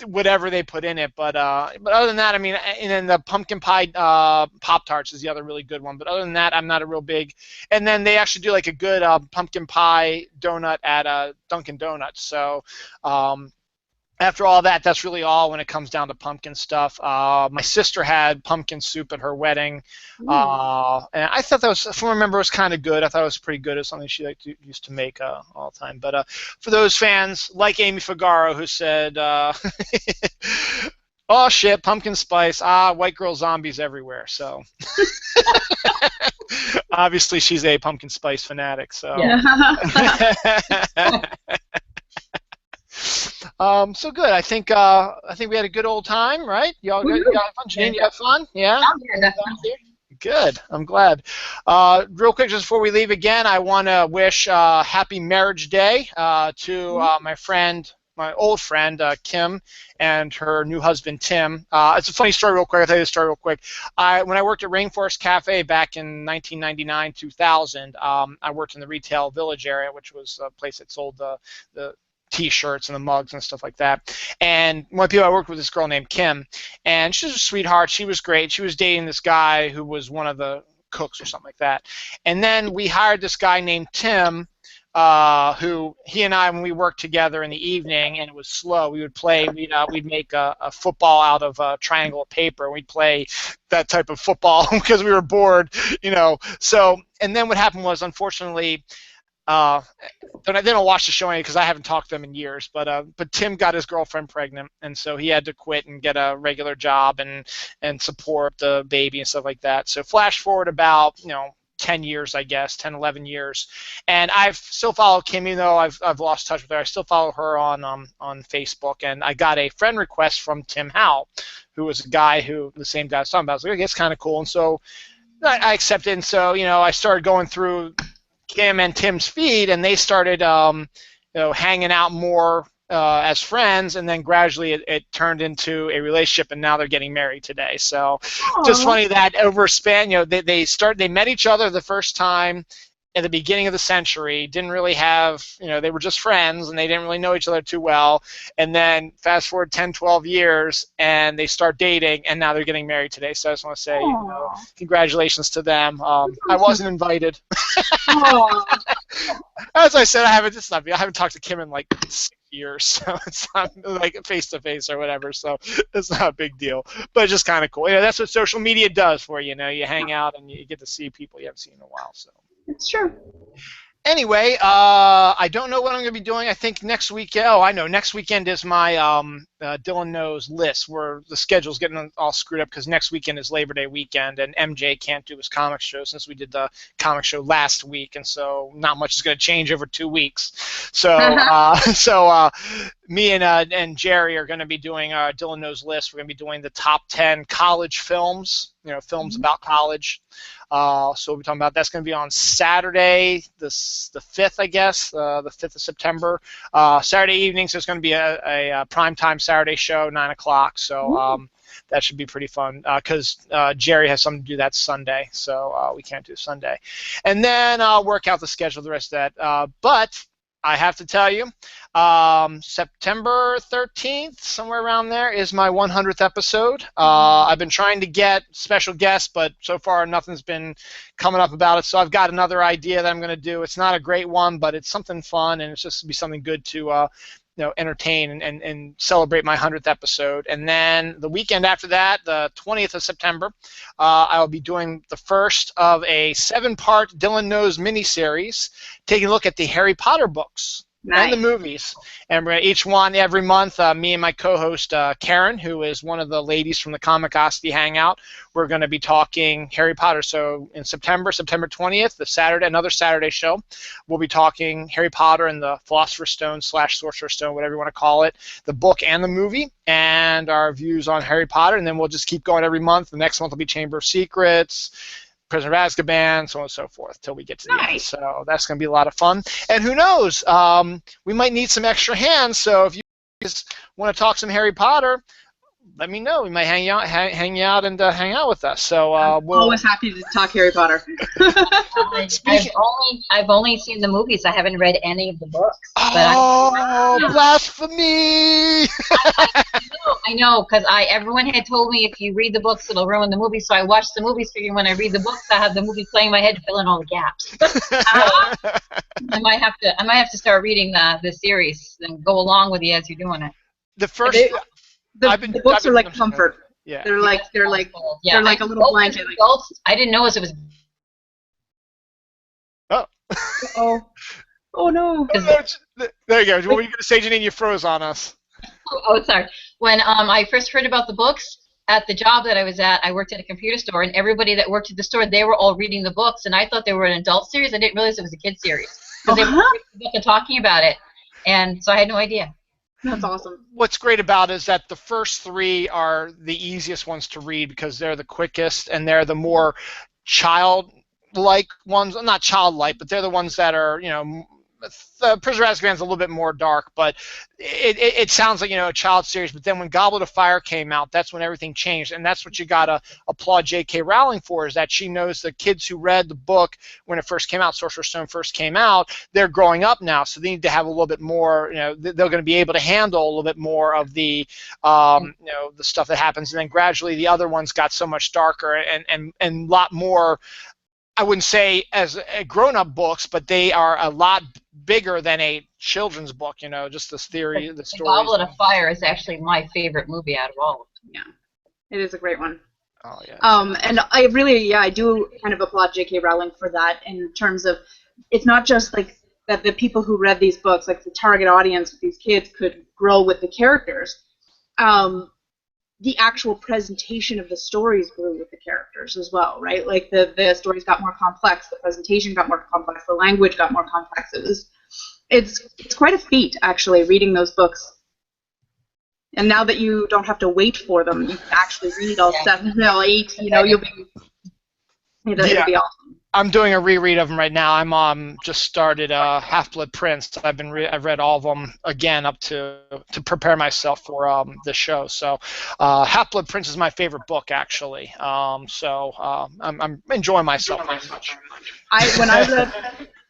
whatever they put in it, but other than that, I mean, and then the pumpkin pie Pop-Tarts is the other really good one, but other than that, I'm not a real big, and then they actually do like a good pumpkin pie donut at Dunkin' Donuts, so after all that, that's really all when it comes down to pumpkin stuff. My sister had pumpkin soup at her wedding, and I thought that was, if I remember, it was kind of good. I thought it was pretty good. It was something she used to make all the time. But for those fans, like Amy Figaro, who said, oh shit, pumpkin spice, white girl zombies everywhere. So obviously she's a pumpkin spice fanatic. So. Yeah. So good. I think we had a good old time, right? Y'all had fun. Janeen, you had fun? Yeah? Good. I'm glad. Real quick, just before we leave again, I want to wish Happy Marriage Day to my friend my old friend Kim and her new husband Tim. It's a funny story, real quick. I'll tell you the story real quick. When I worked at Rainforest Cafe back in 1999, 2000, I worked in the retail village area, which was a place that sold the T-shirts and the mugs and stuff like that. And one of the people I worked with, this girl named Kim, and she was a sweetheart. She was great. She was dating this guy who was one of the cooks or something like that. And then we hired this guy named Tim, who he and I, when we worked together in the evening, and it was slow, we would play. We'd make a football out of a triangle of paper. We'd play that type of football because we were bored, you know. So, and then what happened was, unfortunately, they don't watch the show because I haven't talked to them in years. But Tim got his girlfriend pregnant, and so he had to quit and get a regular job and support the baby and stuff like that. So flash forward about 10 years, I guess, 10, 11 years. And I've still followed Kim, even though I've lost touch with her. I still follow her on Facebook. And I got a friend request from Tim Howe, who was a guy the same guy I was talking about. I was like, okay, it's kind of cool. And so I accepted. And so, I started going through Kim and Tim's feed, and they started, hanging out more as friends, and then gradually it turned into a relationship, and now they're getting married today. So, just funny that over a span, they met each other the first time at the beginning of the century, didn't really have, they were just friends, and they didn't really know each other too well, and then fast forward 10, 12 years, and they start dating, and now they're getting married today. So I just want to say, congratulations to them. I wasn't invited. As I said, I haven't talked to Kim in like 6 years, so it's not like face to face or whatever, so it's not a big deal, but it's just kind of cool. That's what social media does for you. You hang out and you get to see people you haven't seen in a while. So it's true. Anyway, I don't know what I'm going to be doing. I think next weekend. Oh, I know. Next weekend is my Dylan Knows list, where the schedule's getting all screwed up because next weekend is Labor Day weekend, and MJ can't do his comic show since we did the comic show last week, and so not much is going to change over 2 weeks. So, me and Jerry are going to be doing Dylan Knows list. We're going to be doing the top 10 college films, films about college. So we'll be talking about that's going to be on Saturday, the 5th, I guess, the 5th of September. Saturday evenings, there's going to be a primetime Saturday show, 9 o'clock. So that should be pretty fun because Jerry has something to do that Sunday, so we can't do Sunday. And then I'll work out the schedule the rest of that. But I have to tell you, September 13th, somewhere around there, is my 100th episode. I've been trying to get special guests, but so far nothing's been coming up about it. So I've got another idea that I'm going to do. It's not a great one, but it's something fun, and it's just to be something good to entertain and celebrate my 100th episode. And then the weekend after that, the 20th of September, I will be doing the first of a 7-part Dylan Knows miniseries, taking a look at the Harry Potter books. Nice. And the movies. And we're each one every month, me and my co-host Karen, who is one of the ladies from the Comicosity Hangout, we're going to be talking Harry Potter. So in September 20th, another Saturday show, we'll be talking Harry Potter and the Philosopher's Stone / Sorcerer's Stone, whatever you want to call it, the book and the movie, and our views on Harry Potter. And then we'll just keep going every month. The next month will be Chamber of Secrets, Prisoner of Azkaban, so on and so forth, till we get to the end. So that's going to be a lot of fun. And who knows, we might need some extra hands, so if you guys want to talk some Harry Potter, let me know. We might hang out and hang out with us. So we'll always happy to talk Harry Potter. I've only seen the movies. I haven't read any of the books. Blasphemy! I know, because everyone had told me if you read the books, it'll ruin the movie. So I watched the movies, figuring when I read the books, I have the movie playing in my head to fill in all the gaps. I might have to start reading the series and go along with you as you're doing it. The first. The books are like comfort. Yeah. They're like a little blanket. I didn't know it was. Oh no. There you go. What were you going to say, Janeen? You froze on us. Oh, sorry. When I first heard about the books at the job that I was at, I worked at a computer store, and everybody that worked at the store, they were all reading the books, and I thought they were an adult series. I didn't realize it was a kid series because they were reading the book and talking about it, and so I had no idea. That's awesome. What's great about it is that the first 3 are the easiest ones to read because they're the quickest and they're the more childlike ones. Not childlike, but they're the ones that are, Prisoner of Azkaban's a little bit more dark, but it sounds like, a child series. But then when Goblet of Fire came out, that's when everything changed, and that's what you gotta applaud J.K. Rowling for, is that she knows the kids who read the book when it first came out, Sorcerer's Stone first came out, they're growing up now, so they need to have a little bit more. They're going to be able to handle a little bit more of the, the stuff that happens, and then gradually the other ones got so much darker and a lot more. I wouldn't say as grown-up books, but they are a lot bigger than a children's book. Just this theory, the stories. Goblet of Fire is actually my favorite movie out of all of them. Yeah, it is a great one. Oh yeah. And I really, I do kind of applaud J.K. Rowling for that, in terms of, it's not just like that the people who read these books, like the target audience, these kids, could grow with the characters. The actual presentation of the stories grew with the characters as well, right? Like the stories got more complex, the presentation got more complex, the language got more complex. It's quite a feat, actually, reading those books. And now that you don't have to wait for them, you can actually read all 7, 8. It'll be awesome. I'm doing a reread of them right now. I'm just started Half-Blood Prince. I've read all of them again up to prepare myself for the show. So Half-Blood Prince is my favorite book, actually. So I'm enjoying myself very much.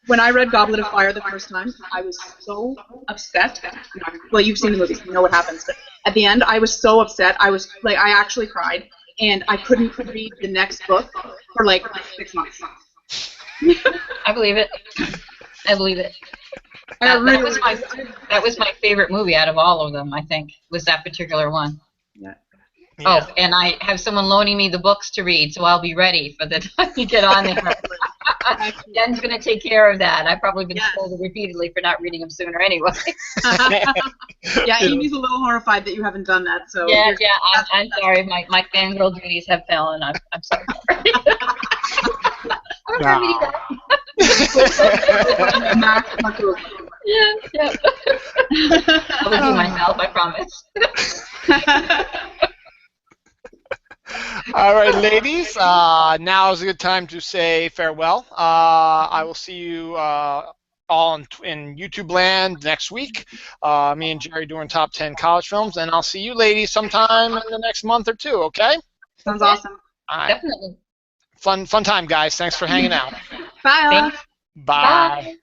When I read Goblet of Fire the first time, I was so upset. Well, you've seen the movie, you know what happens. But at the end, I was so upset. I actually cried, and I couldn't read the next book for like 6 months. I believe it. That was my favorite movie out of all of them, I think, was that particular one. Yeah. Oh, and I have someone loaning me the books to read, so I'll be ready for the time you get on there. Jen's going to take care of that. I've probably been scolded repeatedly for not reading them sooner anyway. Yeah, Amy's a little horrified that you haven't done that. So I'm sorry. My fangirl duties have fallen. I'm sorry. I'm not reading that. Yeah. I will do myself, I promise. All right, ladies. Now is a good time to say farewell. I will see you all in YouTube land next week. Me and Jerry doing top 10 college films, and I'll see you ladies sometime in the next month or two. Okay? Sounds awesome. All right. Definitely. Fun time, guys. Thanks for hanging out. Bye. Bye.